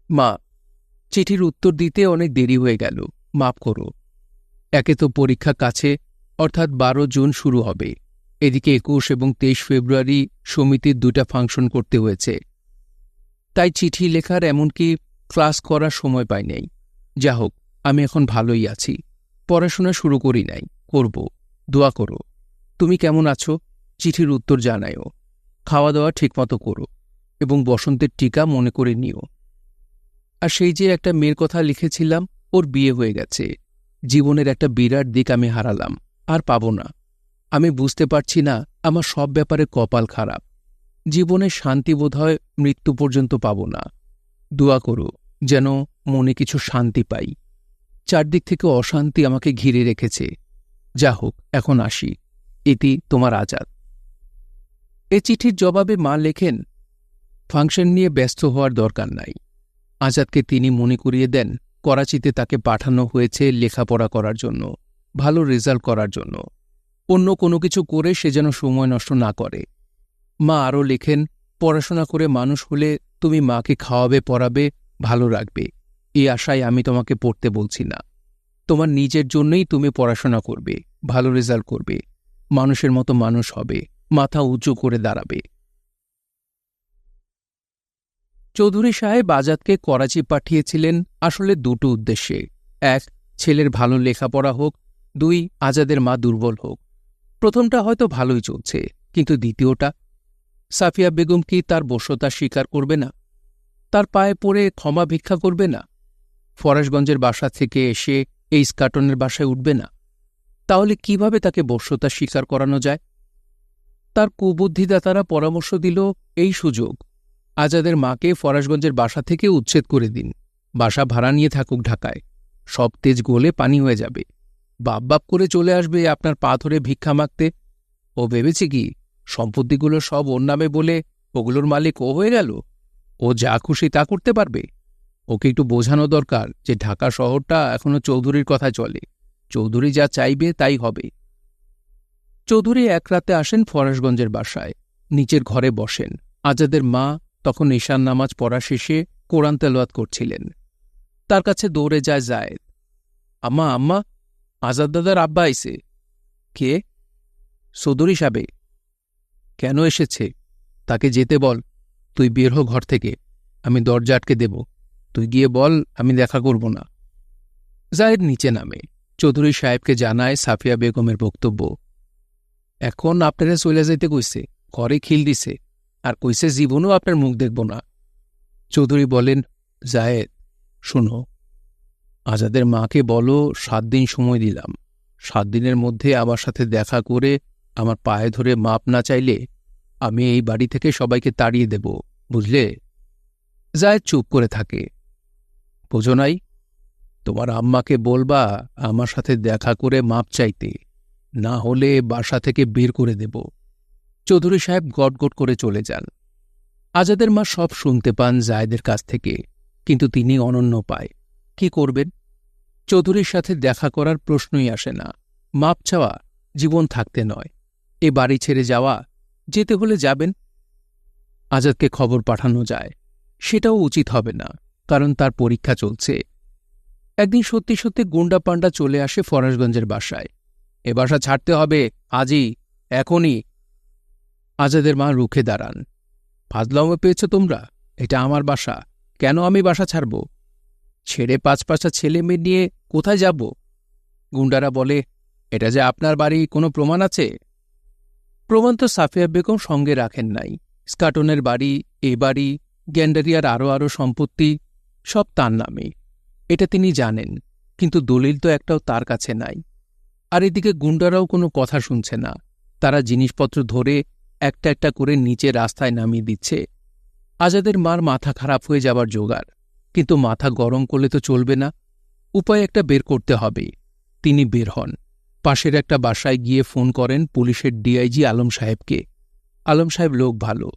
মা, চিঠির উত্তর দিতে অনেক দেরি হয়ে গেল, মাফ করো। একে তো পরীক্ষা কাছে, অর্থাৎ ১২ জুন শুরু হবে। এদিকে ২১ এবং ২৩ ফেব্রুয়ারি সমিতির ২টা ফাংশন করতে হয়েছে। তাই চিঠি লেখার এমনকি ক্লাস করার সময় পাই নাই। যা হোক, আমি এখন ভালোই আছি। পড়াশোনা শুরু করি নাই, করব। দোয়া করো। তুমি কেমন আছো? চিঠির উত্তর জানায়ও। খাওয়া দাওয়া ঠিকমতো করো এবং বসন্তের টিকা মনে করে নিও। আর সেই যে একটা মেয়ের কথা লিখেছিলাম, ওর বিয়ে হয়ে গেছে। জীবনের একটা বিরাট দিক আমি হারালাম, আর পাব না। আমি বুঝতে পারছি না, আমার সব ব্যাপারে কপাল খারাপ। জীবনের শান্তি বোধহয় মৃত্যু পর্যন্ত পাব না। দোয়া করো যেন মনে কিছু শান্তি পাই। চারদিক থেকে অশান্তি আমাকে ঘিরে রেখেছে। যা হোক, এখন আসি। ইতি তোমার আজাদ। এ চিঠির জবাবে মা লেখেন, ফাংশন নিয়ে ব্যস্ত হওয়ার দরকার নাই। আজাদকে তিনি মনে করিয়ে দেন করাচিতে তাকে পাঠানো হয়েছে লেখাপড়া করার জন্য, ভালো রেজাল্ট করার জন্য। অন্য কোনো কিছু করে সে যেন সময় নষ্ট না করে। মা আরও লেখেন, পড়াশোনা করে মানুষ হলে তুমি মাকে খাওয়াবে, পড়াবে, ভালো রাখবে। এই আশায় আমি তোমাকে পড়তে বলছি না। তোমার নিজের জন্যই তুমি পড়াশোনা করবে, ভালো রেজাল্ট করবে, মানুষের মতো মানুষ হবে, মাথা উঁচু করে দাঁড়াবে। চৌধুরী সাহেব আজাদকে করাচি পাঠিয়েছিলেন আসলে দুটো উদ্দেশ্যে। এক, ছেলের ভালো লেখাপড়া হোক। দুই, আজাদের মা দুর্বল হোক। প্রথমটা হয়তো ভালোই চলছে, কিন্তু দ্বিতীয়টা? সাফিয়া বেগম কি তার বশ্যতা স্বীকার করবে না? তার পায়ে পড়ে ক্ষমা ভিক্ষা করবে না? ফরাসগঞ্জের বাসা থেকে এসে এই স্কাটনের বাসায় উঠবে না? তাহলে কিভাবে তাকে বশ্যতা স্বীকার করানো যায়? তার কুবুদ্ধিদাতারা পরামর্শ দিল, এই সুযোগ, আজাদের মাকে ফরাসগঞ্জের বাসা থেকে উচ্ছেদ করে দিন। বাসা ভাড়া নিয়ে থাকুক ঢাকায়। সব তেজ গলে পানি হয়ে যাবে। বাপ বাপ করে চলে আসবে আপনার পা ধরে ভিক্ষা মাগতে। ও ভেবেছে কি সম্পত্তিগুলো সব ওর নামে বলে ওগুলোর মালিক ও হয়ে গেল? ও যা খুশি তা করতে পারবে? ওকে একটু বোঝানো দরকার যে ঢাকা শহরটা এখনো চৌধুরীর কথা চলে। চৌধুরী যা চাইবে তাই হবে। চৌধুরী এক রাতে আসেন ফরাসগঞ্জের বাসায়। নিচের ঘরে বসেন। আজাদের মা তখন ঈশান নামাজ পড়া শেষে কোরআন তেলাওয়াত করছিলেন। তার কাছে দৌড়ে যায় জায়েদ। আম্মা, আম্মা, আজাদ দাদার আব্বা আইছে। কে? চৌধুরী সাহেব। কেন এসেছে? তাকে যেতে বল। তুই বের হ ঘর থেকে, আমি দরজা আটকে দেব। তুই গিয়ে বল আমি দেখা করব না। জায়েদ নিচে নামে, চৌধুরী সাহেবকে জানায় সাফিয়া বেগমের বক্তব্য। এখন আপনারা চলে যাইতে কইছে, ঘরে খিল দিছে, আর কইছে জীবনও আপনার মুখ দেখব না। চৌধুরী বলেন, জায়েদ শুনো, আজাদের মাকে বলো 7 দিন সময় দিলাম, 7 দিনের মধ্যে আমার সাথে দেখা করে আমার পায়ে ধরে মাপ না চাইলে আমি এই বাড়ি থেকে সবাইকে তাড়িয়ে দেব, বুঝলে? জায়েদ চুপ করে থাকে। বোঝো নাই? তোমার আম্মাকে বলবা আমার সাথে দেখা করে মাপ চাইতে, না হলে বাসা থেকে বের করে দেব। চৌধুরী সাহেব গটগট করে চলে যান। আজাদের মা সব শুনতে পান জায়েদের কাছ থেকে, কিন্তু তিনি অনন্য পায়। কি করবেন? চৌধুরীর সাথে দেখা করার প্রশ্নই আসে না। মাপ চাওয়া জীবন থাকতে নয়, এ বাড়ি ছেড়ে যাওয়া, যেতে হলে যাবেন। আজাদকে খবর পাঠানো যায়, সেটাও উচিত হবে না, কারণ তার পরীক্ষা চলছে। একদিন সত্যি সত্যি গুন্ডা পান্ডা চলে আসে ফরাসগঞ্জের বাসায়। এ বাসা ছাড়তে হবে, আজই, এখনই। আজাদের মা রুখে দাঁড়ান। ফাজলামো পেয়েছ তোমরা? এটা আমার বাসা, কেন আমি বাসা ছাড়ব? ছেড়ে 5 ছেলে মেয়ে নিয়ে কোথায় যাব? গুন্ডারা বলে, এটা যে আপনার বাড়ি, কোনো প্রমাণ আছে? প্রমাণ তো সাফিয়া বেগম সঙ্গে রাখেন নাই। স্কাটনের বাড়ি, এ বাড়ি, গ্যান্ডারিয়ার আরও সম্পত্তি সব তার নামে, এটা তিনি জানেন, কিন্তু দলিল তো একটাও তার কাছে নাই। আর এদিকে গুন্ডারাও কোনো কথা শুনছে না, তারা জিনিসপত্র ধরে একটা একটা করে নিচে রাস্তায় নামিয়ে দিচ্ছে। আজাদের মার মাথা খারাপ হয়ে যাবার জোগাড়, কিন্তু মাথা গরম করলে তো চলবে না, উপায় একটা বের করতে হবে। তিনি বের হন, পাশের একটা বাসায় গিয়ে ফোন করেন পুলিশের ডিআইজি আলম সাহেবকে। আলম সাহেব লোক ভালো,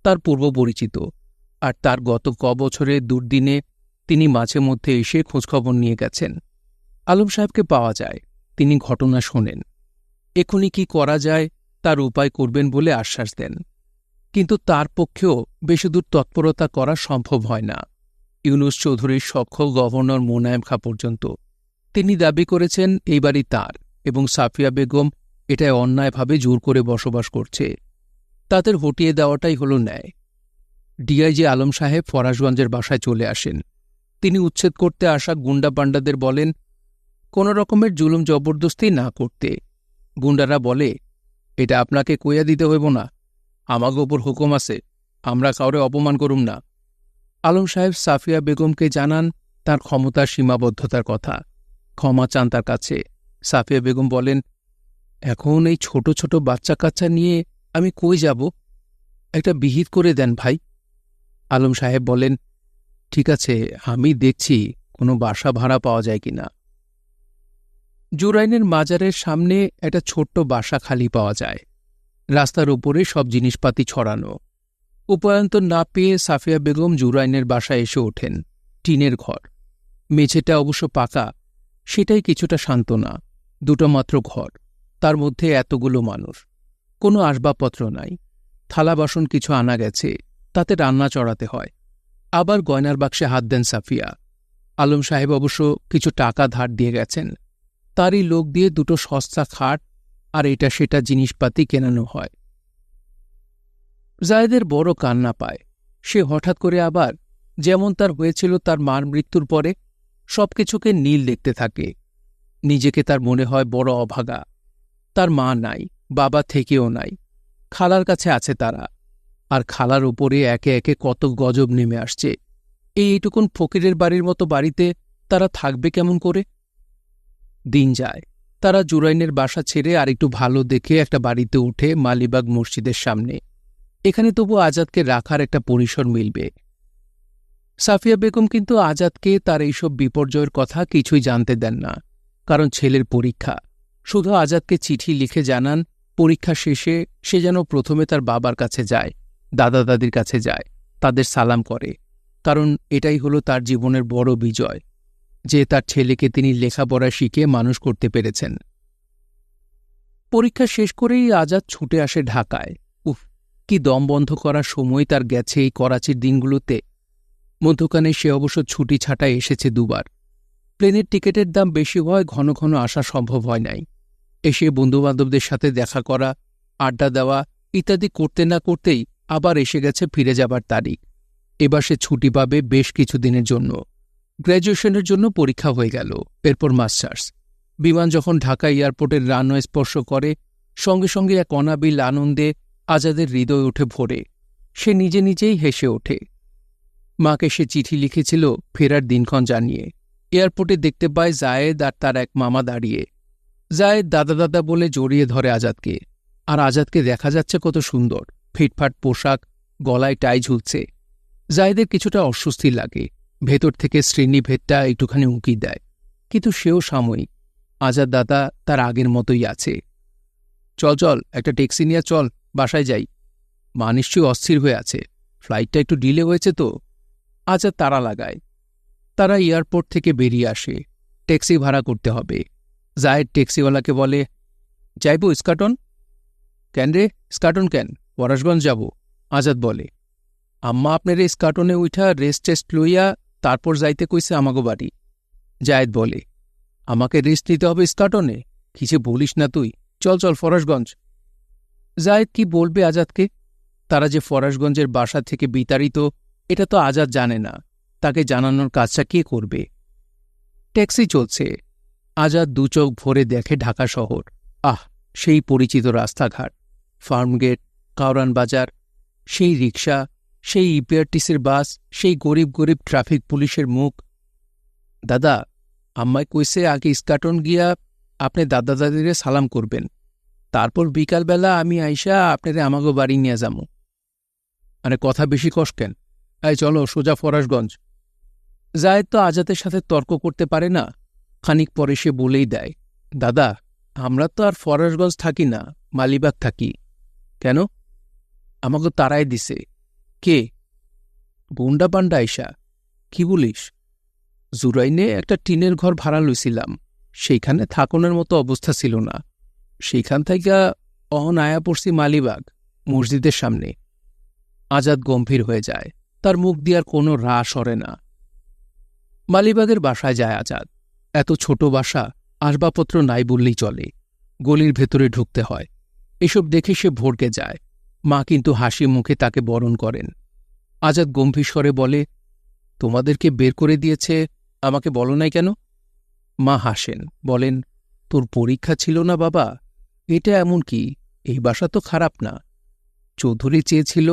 তার পূর্ব পরিচিত, আর তার গত বছরের দুর্দিনে তিনি মাঝে মধ্যে এসে খোঁজখবর নিয়ে গেছেন। আলম সাহেবকে পাওয়া যায়, তিনি ঘটনা শোনেন, এখনই কি করা যায় তার উপায় করবেন বলে আশ্বাস দেন। কিন্তু তার পক্ষেও বেশিদূর তৎপরতা করা সম্ভব হয় না। ইউনুস চৌধুরীর সখ্য গভর্নর মোনায়েম খাঁ পর্যন্ত তিনি দাবি করেছেন এই বাড়ি তাঁর, এবং সাফিয়া বেগম এটায় অন্যায়ভাবে জোর করে বসবাস করছে। তাদের হটিয়ে দেওয়াটাই হল ন্যায়। ডিআইজি আলম সাহেব ফরাসগঞ্জের বাসায় চলে আসেন। তিনি উচ্ছেদ করতে আসা গুন্ডা পান্ডাদের বলেন, কোন রকমের জুলুম জবরদস্তি না করতে। গুন্ডারা বলে, এটা আপনাকে কইয়া দিতে হইব না, আমাকে ওপর হুকুম আছে, আমরা কাউরে অপমান করুম না। আলম সাহেব সাফিয়া বেগমকে জানান তার ক্ষমতার সীমাবদ্ধতার কথা, ক্ষমা চান তার কাছে। সাফিয়া বেগম বলেন, এখন এই ছোট ছোট বাচ্চা কাচ্চা নিয়ে আমি কই যাব? একটা বিহিত করে দেন ভাই। আলম সাহেব বলেন, ঠিক আছে, আমি দেখছি কোনো বাসা ভাড়া পাওয়া যায় কিনা। জুরাইনের মাজারের সামনে একটা ছোট্ট বাসা খালি পাওয়া যায়, রাস্তার উপরে সব জিনিসপাতি ছড়ানো। উপায়ন্তর না পেয়ে সাফিয়া বেগম জুরাইনের বাসায় এসে ওঠেন। টিনের ঘর, মেঝেটা অবশ্য পাকা, সেটাই কিছুটা সান্ত্বনা। দুটো মাত্র ঘর, তার মধ্যে এতগুলো মানুষ, কোনো আসবাবপত্র নাই। থালা বাসন কিছু আনা গেছে, তাতে রান্না চড়াতে হয়। আবার গয়নার বাক্সে হাত দেন সাফিয়া। আলম সাহেব অবশ্য কিছু টাকা ধার দিয়ে গেছেন, তারই লোক দিয়ে দুটো সস্তা খাট আর এটা সেটা জিনিসপাতি কেনানো হয়। জায়েদের বড় কান্না পায়। সে হঠাৎ করে আবার, যেমন তার হয়েছিল তার মার মৃত্যুর পরে, সবকিছুকে নীল দেখতে থাকে। নিজেকে তার মনে হয় বড় অভাগা। তার মা নাই, বাবা থেকেও নাই, খালার কাছে আছে তারা, আর খালার উপরে একে একে কত গজব নেমে আসছে। এইটুকুন ফকিরের বাড়ির মতো বাড়িতে তারা থাকবে কেমন করে? দিন যায়, তারা জুরাইনের বাসা ছেড়ে আরেকটু ভালো দেখে একটা বাড়িতে উঠে মালিবাগ মসজিদের সামনে। এখানে তবু আজাদকে রাখার একটা পরিসর মিলবে। সাফিয়া বেগম কিন্তু আজাদকে তার এইসব বিপর্যয়ের কথা কিছুই জানতে দেন না, কারণ ছেলের পরীক্ষা। শুধু আজাদকে চিঠি লিখে জানান পরীক্ষা শেষে সে যেন প্রথমে তার বাবার কাছে যায়, দাদা দাদির কাছে যায়, তাদের সালাম করে, কারণ এটাই হলো তার জীবনের বড় বিজয়, যে তার ছেলেকে তিনি লেখাপড়া শিখে মানুষ করতে পেরেছেন। পরীক্ষা শেষ করেই আজাদ ছুটে আসে ঢাকায়। উফ, কি দম বন্ধ করার সময় তার গেছে এই করাচির দিনগুলোতে। মধ্যখানে সে অবশ্য ছুটি ছাটায় এসেছে 2 বার। প্লেনের টিকিটের দাম বেশি হয়, ঘন ঘন আসা সম্ভব হয় নাই। এসে বন্ধুবান্ধবদের সাথে দেখা করা, আড্ডা দেওয়া ইত্যাদি করতে না করতেই আবার এসে গেছে ফিরে যাবার তারিখ। এবার সে ছুটি পাবে বেশ কিছুদিনের জন্য। গ্র্যাজুয়েশনের জন্য পরীক্ষা হয়ে গেল, এরপর মাস্টার্স। বিমান যখন ঢাকা এয়ারপোর্টের রানওয়ে স্পর্শ করে, সঙ্গে সঙ্গে এক অনাবিল আনন্দে আজাদের হৃদয় ওঠে ভরে। সে নিজে নিজেই হেসে ওঠে। মাকে সে চিঠি লিখেছিল ফেরার দিনক্ষণ জানিয়ে। এয়ারপোর্টে দেখতে পায় জায়েদ আর তার এক মামা দাঁড়িয়ে। জায়েদ দাদা দাদা বলে জড়িয়ে ধরে আজাদকে। আর আজাদকে দেখা যাচ্ছে কত সুন্দর, ফিটফাট পোশাক, গলায় টাই ঝুলছে। জায়েদের কিছুটা অস্বস্তি লাগে, ভেতর থেকে শ্রেণীভেদটা একটুখানি উঁকি দেয়, কিন্তু সেও সাময়িক। আজাদ দাদা তার আগের মতোই আছে। চল চল, একটা ট্যাক্সি নিয়ে চল, বাসায় যাই। মা নিশ্চয়ই অস্থির হয়ে আছে, ফ্লাইটটা একটু ডিলে হয়েছে তো। আজাদ তাড়া লাগায়। তারা এয়ারপোর্ট থেকে বেরিয়ে আসে। ট্যাক্সি ভাড়া করতে হবে। জায়েদ ট্যাক্সিওয়ালাকে বলে, যাইব ইস্কাটন? কেন রে, ইস্কাটন কেন? পরাশগঞ্জ যাব। আজাদ বলে, আম্মা আপনার ইস্কাটনে উঠা রেস্ট টেস্ট লইয়া তারপর যাইতে কইছে আমাগো বাড়ি। জায়েদ বলে, আমাকে রেস্ট নিতে হবে ইস্কাটনে? কিছু বলিস না তুই, চল চল ফরাশগঞ্জ। জায়েদ কি বলবে আজাদকে? তারা যে ফরাশগঞ্জের বাসা থেকে বিতাড়িত, এটা তো আজাদ জানে না। তাকে জানানোর কাজটা কে করবে? ট্যাক্সি চলছে। আজাদ দুচোখ ভরে দেখে ঢাকা শহর। আহ, সেই পরিচিত রাস্তাঘাট, ফার্মগেট, কাউরান বাজার, সেই রিকশা, সেই ইপিআরটিসির বাস, সেই গরিব গরিব ট্রাফিক পুলিশের মুখ। দাদা, আম্মায় কইছে আগে ইস্কাটন গিয়া আপনি দাদা দাদিরে সালাম করবেন, তারপর বিকালবেলা আমি আইসা আপনারে আমাগো বাড়ি নিয়ে যামু। আরে কথা বেশি কস কেন? এই চলো সোজা ফরাশগঞ্জ। জায়েদ তো আজাদের সাথে তর্ক করতে পারে না। খানিক পরে সে বলেই দেয়, দাদা, আমরা তো আর ফরাশগঞ্জ থাকি না, মালিবাগ থাকি। কেন? আমাকে তারাই দিছে। কে? গুন্ডা পান্ডা আইসা। কি বলিস? জুরাইনে একটা টিনের ঘর ভাড়া লইছিলাম, সেইখানে থাকনের মতো অবস্থা ছিল না। সেইখান থেকে অহন আয়া পড়ছি মালিবাগ, মসজিদের সামনে। আজাদ গম্ভীর হয়ে যায়, তার মুখ দিয়ার কোনো রা সরে না। মালিবাগের বাসায় যায় আজাদ। এত ছোট বাসা, আসবাবপত্র নাই বললেই চলে। গলির ভেতরে ঢুকতে হয়। এসব দেখে সে ভড়কে যায়। মা কিন্তু হাসি মুখে তাকে বরণ করেন। আজাদ গম্ভীর স্বরে বলে, তোমাদেরকে বের করে দিয়েছে, আমাকে বলো নাই কেন? মা হাসেন, বলেন, তোর পরীক্ষা ছিল না বাবা? এটা এমন কি, এই বাসা তো খারাপ না। চৌধুরী চেয়েছিল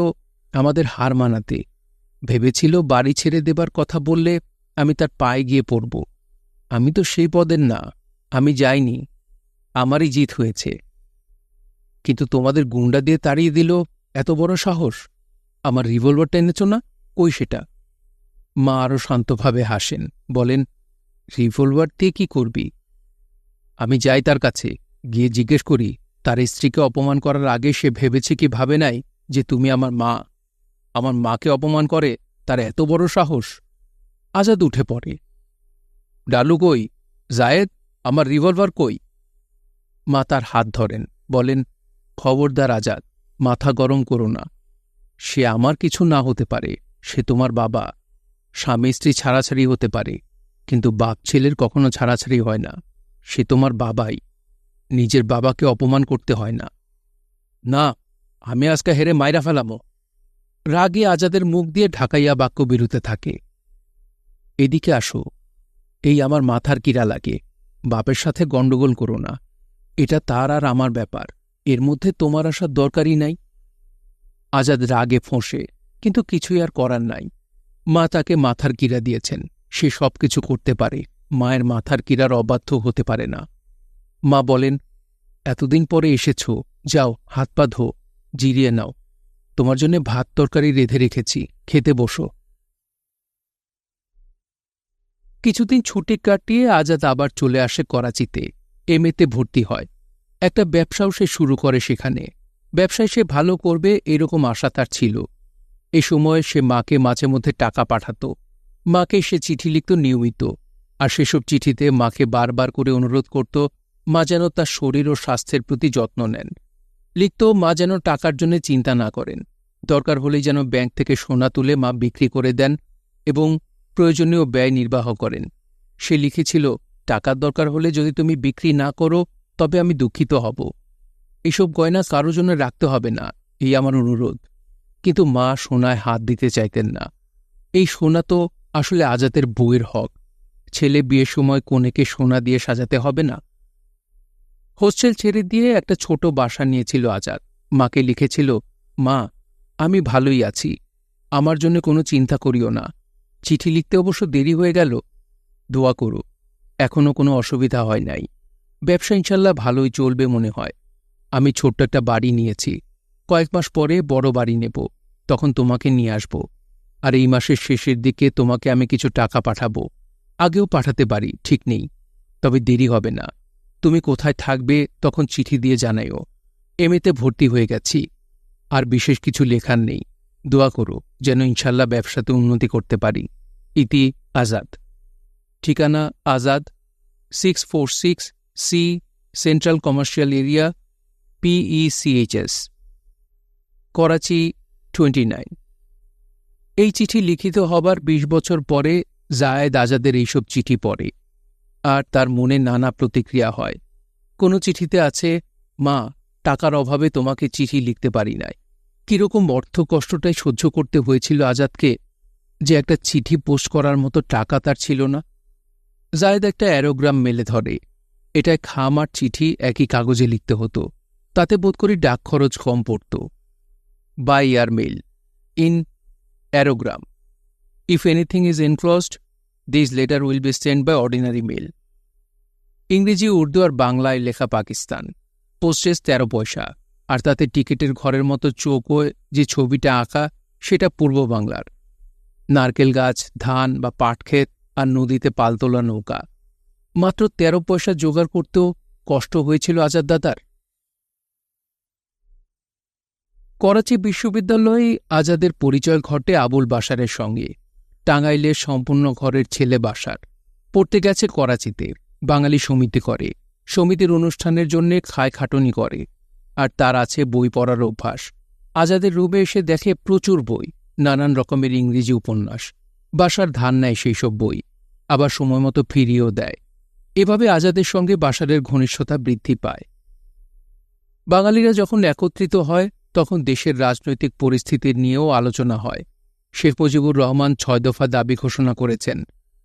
আমাদের হার মানাতে, ভেবেছিল বাড়ি ছেড়ে দেবার কথা বললে আমি তার পায়ে গিয়ে পড়ব। আমি তো সেই পদের না, আমি যাইনি, আমারই জিত হয়েছে। কিন্তু তোমাদের গুন্ডা দিয়ে তাড়িয়ে দিল, এত বড় সাহস! আমার রিভলভারটা এনেছ না, কই সেটা? মা আরও শান্তভাবে হাসেন, বলেন, রিভলভার দিয়ে কি করবি? আমি যাই তার কাছে, গিয়ে জিজ্ঞেস করি তার স্ত্রীকে অপমান করার আগে সে ভেবেছে কি ভাবে নাই যে তুমি আমার মা। আমার মাকে অপমান করে, তার এত বড় সাহস! আজাদ উঠে পড়ে। ডালু কই? জায়েদ, আমার রিভলভার কই? মা তার হাত ধরেন, বলেন, খবরদার আজাদ, মাথা গরম করো না। সে আমার কিছু না হতে পারে, সে তোমার বাবা। স্বামী স্ত্রী ছাড়াছাড়ি হতে পারে, কিন্তু বাপ ছেলের কখনো ছাড়াছাড়ি হয় না। সে তোমার বাবাই, নিজের বাবাকে অপমান করতে হয় না। না, আমি আজকে হেরে মাইরা ফেলামো। রাগে আজাদের মুখ দিয়ে ঢাকাইয়া বাক্য বেরুতে থাকে। এদিকে আসো, এই আমার মাথার কিরা লাগে। বাপের সাথে গণ্ডগোল করো না, এটা তার আর আমার ব্যাপার, এর মধ্যে তোমার আসার দরকারই নাই। আজাদ রাগে ফোঁসে, কিন্তু কিছুই আর করার নাই। মা তাকে মাথার কিরা দিয়েছেন, সে সব কিছু করতে পারে, মায়ের মাথার কিরার অবাধ্য হতে পারে না। মা বলেন, এতদিন পরে এসেছ, যাও হাত পা ধো, জিরিয়ে নাও। তোমার জন্য ভাত তরকারি রেঁধে রেখেছি, খেতে বসো। কিছুদিন ছুটি কাটিয়ে আজাদ আবার চলে আসে করাচিতে। এমএতে ভর্তি হয়। একটা ব্যবসাও সে শুরু করে সেখানে। ব্যবসায় সে ভালো করবে এরকম আশা তার ছিল। এ সময় সে মাকে মাঝে মধ্যে টাকা পাঠাত। মাকে সে চিঠি লিখত নিয়মিত, আর সেসব চিঠিতে মাকে বারবার করে অনুরোধ করত মা যেন তার শরীর ও স্বাস্থ্যের প্রতি যত্ন নেন। লিখত মা যেন টাকার জন্য চিন্তা না করেন, দরকার হলেই যেন ব্যাংক থেকে সোনা তুলে মা বিক্রি করে দেন এবং প্রয়োজনীয় ব্যয় নির্বাহ করেন। সে লিখেছিল, টাকার দরকার হলে যদি তুমি বিক্রি না করো তবে আমি দুঃখিত হব। এসব গয়না কারো জন্য রাখতে হবে না, এই আমার অনুরোধ। কিন্তু মা সোনায় হাত দিতে চাইতেন না। এই সোনা তো আসলে আজাদের বউয়ের হক। ছেলে বিয়ের সময় কনেকে সোনা দিয়ে সাজাতে হবে না? হোস্টেল ছেড়ে দিয়ে একটা ছোট বাসা নিয়েছিল আজাদ। মাকে লিখেছিল, মা, আমি ভালোই আছি, আমার জন্য কোনো চিন্তা করিও না। চিঠি লিখতে অবশ্য দেরি হয়ে গেল, দোয়া করো, এখনও কোনো অসুবিধা হয় নাই। ব্যবসা ইনশাল্লাহ ভালোই চলবে মনে হয়। আমি ছোট্ট একটা বাড়ি নিয়েছি, কয়েক মাস পরে বড় বাড়ি নেব, তখন তোমাকে নিয়ে আসব। আর এই মাসের শেষের দিকে তোমাকে আমি কিছু টাকা পাঠাবো। আগেও পাঠাতে পারি, ঠিক নেই, তবে দেরি হবে না। তুমি কোথায় থাকবে তখন চিঠি দিয়ে জানাইও। এমএতে ভর্তি হয়ে গেছি, আর বিশেষ কিছু লেখার নেই। দোয়া করো যেন ইনশাল্লাহ ব্যবসাতে উন্নতি করতে পারি। ইতি আজাদ। ঠিকানা Azad, 646 C, central commercial area, PECHS, Karachi 29। এই চিঠি লিখিত হবার ২০ বছর পরে জায়েদ আজাদের এইসব চিঠি পড়ে, আর তার মনে নানা প্রতিক্রিয়া হয়। কোনো চিঠিতে আছে, মা, টাকার অভাবে তোমাকে চিঠি লিখতে পারি নাই। কিরকম অর্থকষ্টটাই সহ্য করতে হয়েছিল আজাদকে, যে একটা চিঠি পোস্ট করার মতো টাকা তার ছিল না। জায়েদ একটা অ্যারোগ্রাম মেলে ধরে। এটায় খাম আর চিঠি একই কাগজে লিখতে হতো, তাতে বোধ করি ডাক খরচ কম পড়ত। By air mail, in aerogramme. If anything is enclosed, this letter will be sent by ordinary mail. ইংরেজি, উর্দু আর বাংলায় লেখা পাকিস্তান। পোস্টেজ ১৩ পয়সা, আর তাতে টিকিটের ঘরের মতো চৌকোয় যে ছবিটা আঁকা, সেটা পূর্ব বাংলার। নারকেল গাছ, ধান বা পাটক্ষেত, আর নদীতে পালতোলা নৌকা। মাত্র ১৩ পয়সা জোগাড় করতেও কষ্ট হয়েছিল আজাদ দাদার। করাচি বিশ্ববিদ্যালয়ে আজাদের পরিচয় ঘটে আবুল বাশারের সঙ্গে। টাঙ্গাইলের সম্পূর্ণ ঘরের ছেলে বাশার পড়তে গেছে করাচিতে, বাঙালি সমিতি করে, সমিতির অনুষ্ঠানের জন্যে খায় খাটনি করে, আর তার আছে বই পড়ার অভ্যাস। আজাদের রুমে এসে দেখে প্রচুর বই, নানান রকমের ইংরেজি উপন্যাস। বাশার ধার নেয় সেই সব বই, আবার সময়মতো ফিরিয়েও দেয়। এভাবে আজাদের সঙ্গে বাশারের ঘনিষ্ঠতা বৃদ্ধি পায়। বাঙালিরা যখন একত্রিত হয় তখন দেশের রাজনৈতিক পরিস্থিতি নিয়েও আলোচনা হয়। শেখ মুজিবুর রহমান ৬ দফা দাবি ঘোষণা করেছেন।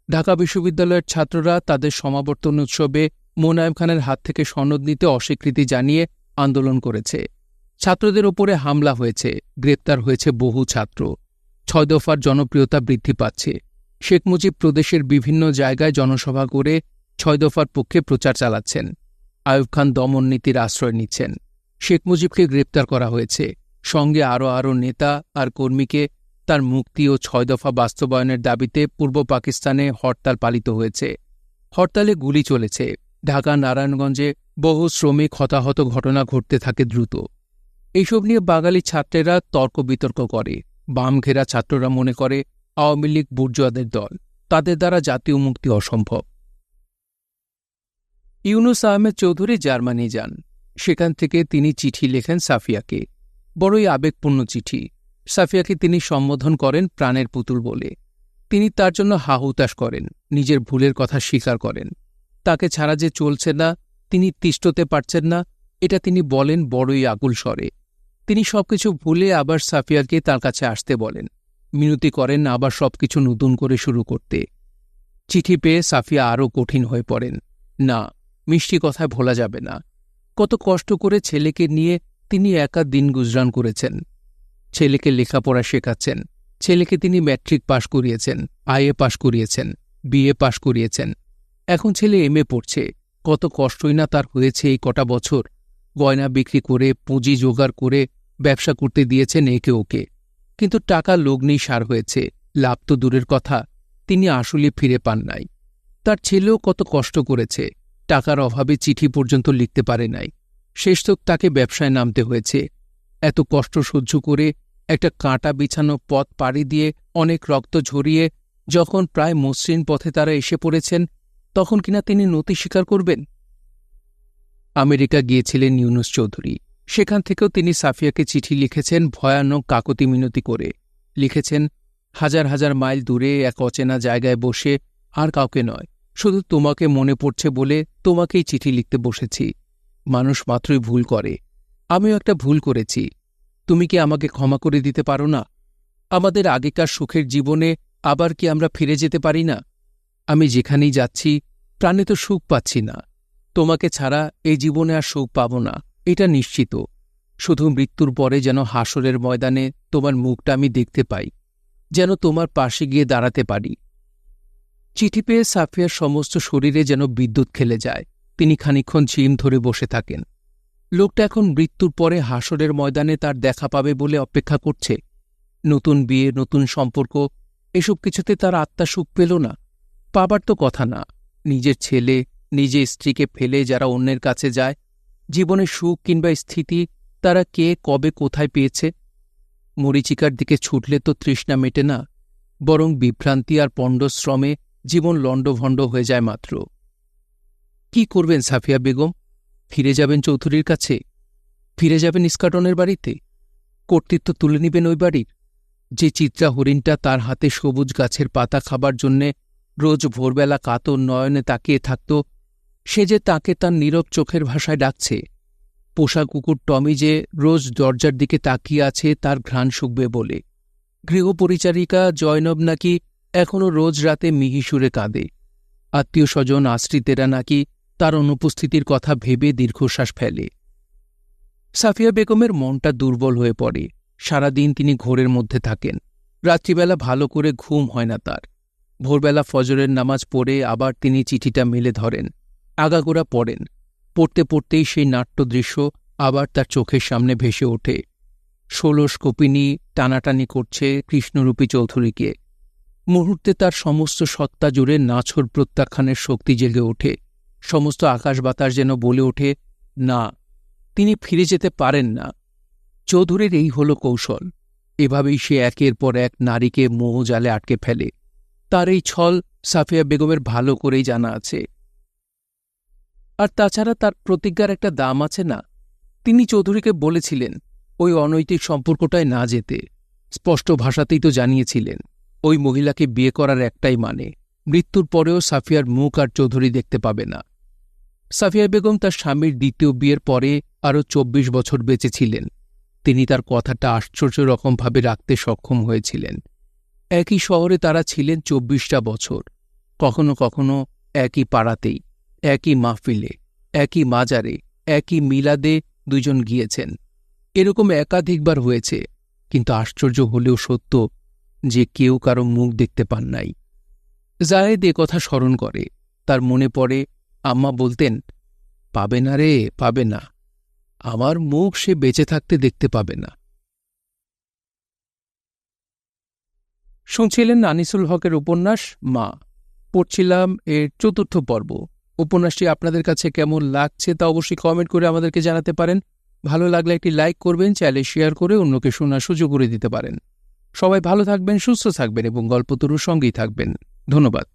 ঢাকা বিশ্ববিদ্যালয়ের ছাত্ররা তাদের সমাবর্তন উৎসবে মোনায়েম খানের হাত থেকে সনদ নিতে অস্বীকৃতি জানিয়ে আন্দোলন করেছে। ছাত্রদের ওপরে হামলা হয়েছে, গ্রেপ্তার হয়েছে বহু ছাত্র। ৬ দফার জনপ্রিয়তা বৃদ্ধি পাচ্ছে। শেখ মুজিব প্রদেশের বিভিন্ন জায়গায় জনসভা করে ৬ দফার পক্ষে প্রচার চালাচ্ছেন। আইয়ুব খান দমন নীতির আশ্রয় নিচ্ছেন। শেখ মুজিবকে গ্রেপ্তার করা হয়েছে, সঙ্গে আরও নেতা আর কর্মীকে। তার মুক্তি ও ৬ দফা বাস্তবায়নের দাবিতে পূর্ব পাকিস্তানে হরতাল পালিত হয়েছে। হরতালে গুলি চলেছে। ঢাকা নারায়ণগঞ্জে বহু শ্রমিক হতাহত ঘটনা ঘটতে থাকে দ্রুত। এইসব নিয়ে বাঙালি ছাত্রেরা তর্ক বিতর্ক করে। বাম ঘেরা ছাত্ররা মনে করে আওয়ামী লীগ বুর্জোয়াদের দল, তাদের দ্বারা জাতীয় মুক্তি অসম্ভব। ইউনুস আহমেদ চৌধুরী জার্মানি যান। সেখান থেকে তিনি চিঠি লেখেন সাফিয়াকে, বড়ই আবেগপূর্ণ চিঠি। সাফিয়াকে তিনি সম্বোধন করেন প্রাণের পুতুল বলে। তিনি তার জন্য হাহুতাশ করেন, নিজের ভুলের কথা স্বীকার করেন। তাকে ছাড়া যে চলছে না, তিনি তিষ্ঠতে পারছেন না, এটা তিনি বলেন বড়ই আকুল স্বরে। তিনি সবকিছু ভুলে আবার সাফিয়াকে তার কাছে আসতে বলেন, মিনতি করেন আবার সবকিছু নতুন করে শুরু করতে। চিঠি পেয়ে সাফিয়া আরও কঠিন হয়ে পড়েন। না, মিষ্টি কথায় ভোলা যাবে না। কত কষ্ট করে ছেলেকে নিয়ে তিনি একা দিন গুজরান করেছেন। ছেলেকে লেখাপড়া শেখাচ্ছেন। ছেলেকে তিনি ম্যাট্রিক পাশ করিয়েছেন, আইএ পাশ করিয়েছেন, বিএ পাশ করিয়েছেন। এখন ছেলে এমএ পড়ছে। কত কষ্টই না তার হয়েছে এই কটা বছর। গয়না বিক্রি করে, পুঁজি জোগাড় করে ব্যবসা করতে দিয়েছেন একে ওকে। কিন্তু টাকা লগ্নেই সার হয়েছে, লাভ তো দূরের কথা, তিনি আসলে ফিরে পান নাই। তার ছেলেও কত কষ্ট করেছে, টাকার অভাবে চিঠি পর্যন্ত লিখতে পারে নাই। শেষতক তাকে ব্যবসায় নামতে হয়েছে। এত কষ্ট সহ্য করে একটা কাঁটা বিছানো পথ পাড়ি দিয়ে, অনেক রক্ত ঝরিয়ে যখন প্রায় মসৃণ পথে তারা এসে পড়েছেন, তখন কিনা তিনি নতি স্বীকার করবেন? আমেরিকা গিয়েছিলেন ইউনুস চৌধুরী। সেখান থেকেও তিনি সাফিয়াকে চিঠি লিখেছেন ভয়ানক কাকতি মিনতি করে। লিখেছেন, হাজার হাজার মাইল দূরে এক অচেনা জায়গায় বসে, আর কাউকে নয়, শুধু তোমাকে মনে পড়ছে বলে তোমাকেই চিঠি লিখতে বসেছি। মানুষ মাত্রই ভুল করে, আমিও একটা ভুল করেছি। তুমি কি আমাকে ক্ষমা করে দিতে পারো না? আমাদের আগেকার সুখের জীবনে আবার কি আমরা ফিরে যেতে পারি না? আমি যেখানেই যাচ্ছি প্রাণে তো সুখ পাচ্ছি না। তোমাকে ছাড়া এই জীবনে আর সুখ পাব না, এটা নিশ্চিত। শুধু মৃত্যুর পরে যেন হাসরের ময়দানে তোমার মুখটা আমি দেখতে পাই, যেন তোমার পাশে গিয়ে দাঁড়াতে পারি। চিঠি পেয়ে সাফিয়ার সমস্ত শরীরে যেন বিদ্যুৎ খেলে যায়। তিনি খানিকক্ষণ ঝিম ধরে বসে থাকেন। লোকটা এখন মৃত্যুর পরে হাসরের ময়দানে তার দেখা পাবে বলে অপেক্ষা করছে। নতুন বিয়ে, নতুন সম্পর্ক, এসব কিছুতে তার আত্মা সুখ পেল না। পাবার তো কথা না। নিজের ছেলে, নিজের স্ত্রীকে ফেলে যারা অন্যের কাছে যায়, জীবনে সুখ কিংবা স্থিতি তারা কে কবে কোথায় পেয়েছে? মরীচিকার দিকে ছুটলে তো তৃষ্ণা মেটে না, বরং বিভ্রান্তি আর পণ্ডশ্রমে জীবন লণ্ডভণ্ড হয়ে যায় মাত্র। কি করবেন সাফিয়া বেগম? ফিরে যাবেন চৌধুরীর কাছে? ফিরে যাবেন ইস্কাটনের বাড়িতে? কর্তৃত্ব তুলে নেবেন ওই বাড়ির? যে চিত্রা হরিণটা তার হাতে সবুজ গাছের পাতা খাবার জন্যে রোজ ভোরবেলা কাতর নয়নে তাকিয়ে থাকত, সে যে তাকে তার নীরব চোখের ভাষায় ডাকছে। পোষা কুকুর টমি যে রোজ দরজার দিকে তাকিয়ে আছে তার ঘ্রাণ শুকবে বলে। গৃহপরিচারিকা জয়নব নাকি এখনও রোজ রাতে মিহিসুরে কাঁদে। আত্মীয় স্বজন আশ্রিতেরা নাকি তার অনুপস্থিতির কথা ভেবে দীর্ঘশ্বাস ফেলে। সাফিয়া বেগমের মনটা দুর্বল হয়ে পড়ে। সারাদিন তিনি ঘোরের মধ্যে থাকেন। রাত্রিবেলা ভালো করে ঘুম হয় না তার। ভোরবেলা ফজরের নামাজ পড়ে আবার তিনি চিঠিটা মেলে ধরেন, আগাগোড়া পড়েন। পড়তে পড়তেই সেই নাট্যদৃশ্য আবার তার চোখের সামনে ভেসে ওঠে। ষোলশ কপিনী টানাটানি করছে কৃষ্ণরূপী চৌধুরীকে। মুহূর্তে তার সমস্ত সত্তা জুড়ে নাছর প্রত্যাখ্যানের শক্তি জেগে ওঠে। সমস্ত আকাশ বাতাস যেন বলে ওঠে, না, তিনি ফিরে যেতে পারেন না। চৌধুরীর এই হল কৌশল। এভাবেই সে একের পর এক নারীকে মোহজালে আটকে ফেলে। তার এই ছল সাফিয়া বেগমের ভালো করেই জানা আছে। আর তাছাড়া তার প্রতিজ্ঞার একটা দাম আছে না? তিনি চৌধুরীকে বলেছিলেন ওই অনৈতিক সম্পর্কটায় না যেতে। স্পষ্ট ভাষাতেই তো জানিয়েছিলেন ওই মহিলাকে বিয়ে করার একটাই মানে, মৃত্যুর পরেও সাফিয়ার মুখ আর চৌধুরী দেখতে পাবে না। সাফিয়া বেগম তার স্বামীর দ্বিতীয় বিয়ের পরে আরও ২৪ বছর বেঁচে ছিলেন। তিনি তার কথাটা আশ্চর্য রকমভাবে রাখতে সক্ষম হয়েছিলেন। একই শহরে তারা ছিলেন ২৪টা বছর। কখনো কখনো একই পাড়াতেই, একই মাহফিলে, একই মাজারে, একই মিলাদে দুজন গিয়েছেন। এরকম একাধিকবার হয়েছে, কিন্তু আশ্চর্য হলেও সত্য যে কেউ কারো মুখ দেখতে পান নাই। জায়েদ এ কথা স্মরণ করে। তার মনে পড়ে আম্মা বলতেন, পাবে না রে, পাবে না, আমার মুখ সে বেঁচে থাকতে দেখতে পাবে না। শুনছিলেন আনিসুল হকের উপন্যাস মা। পড়ছিলাম এর ৪র্থ পর্ব। উপন্যাসটি আপনাদের কাছে কেমন লাগছে তা অবশ্যই কমেন্ট করে আমাদেরকে জানাতে পারেন। ভালো লাগলে একটি লাইক করবেন, চাইলে শেয়ার করে অন্যকে শোনার সুযোগ করে দিতে পারেন। সবাই ভালো থাকবেন, সুস্থ থাকবেন এবং গল্পতরুর সঙ্গেই থাকবেন। ধন্যবাদ।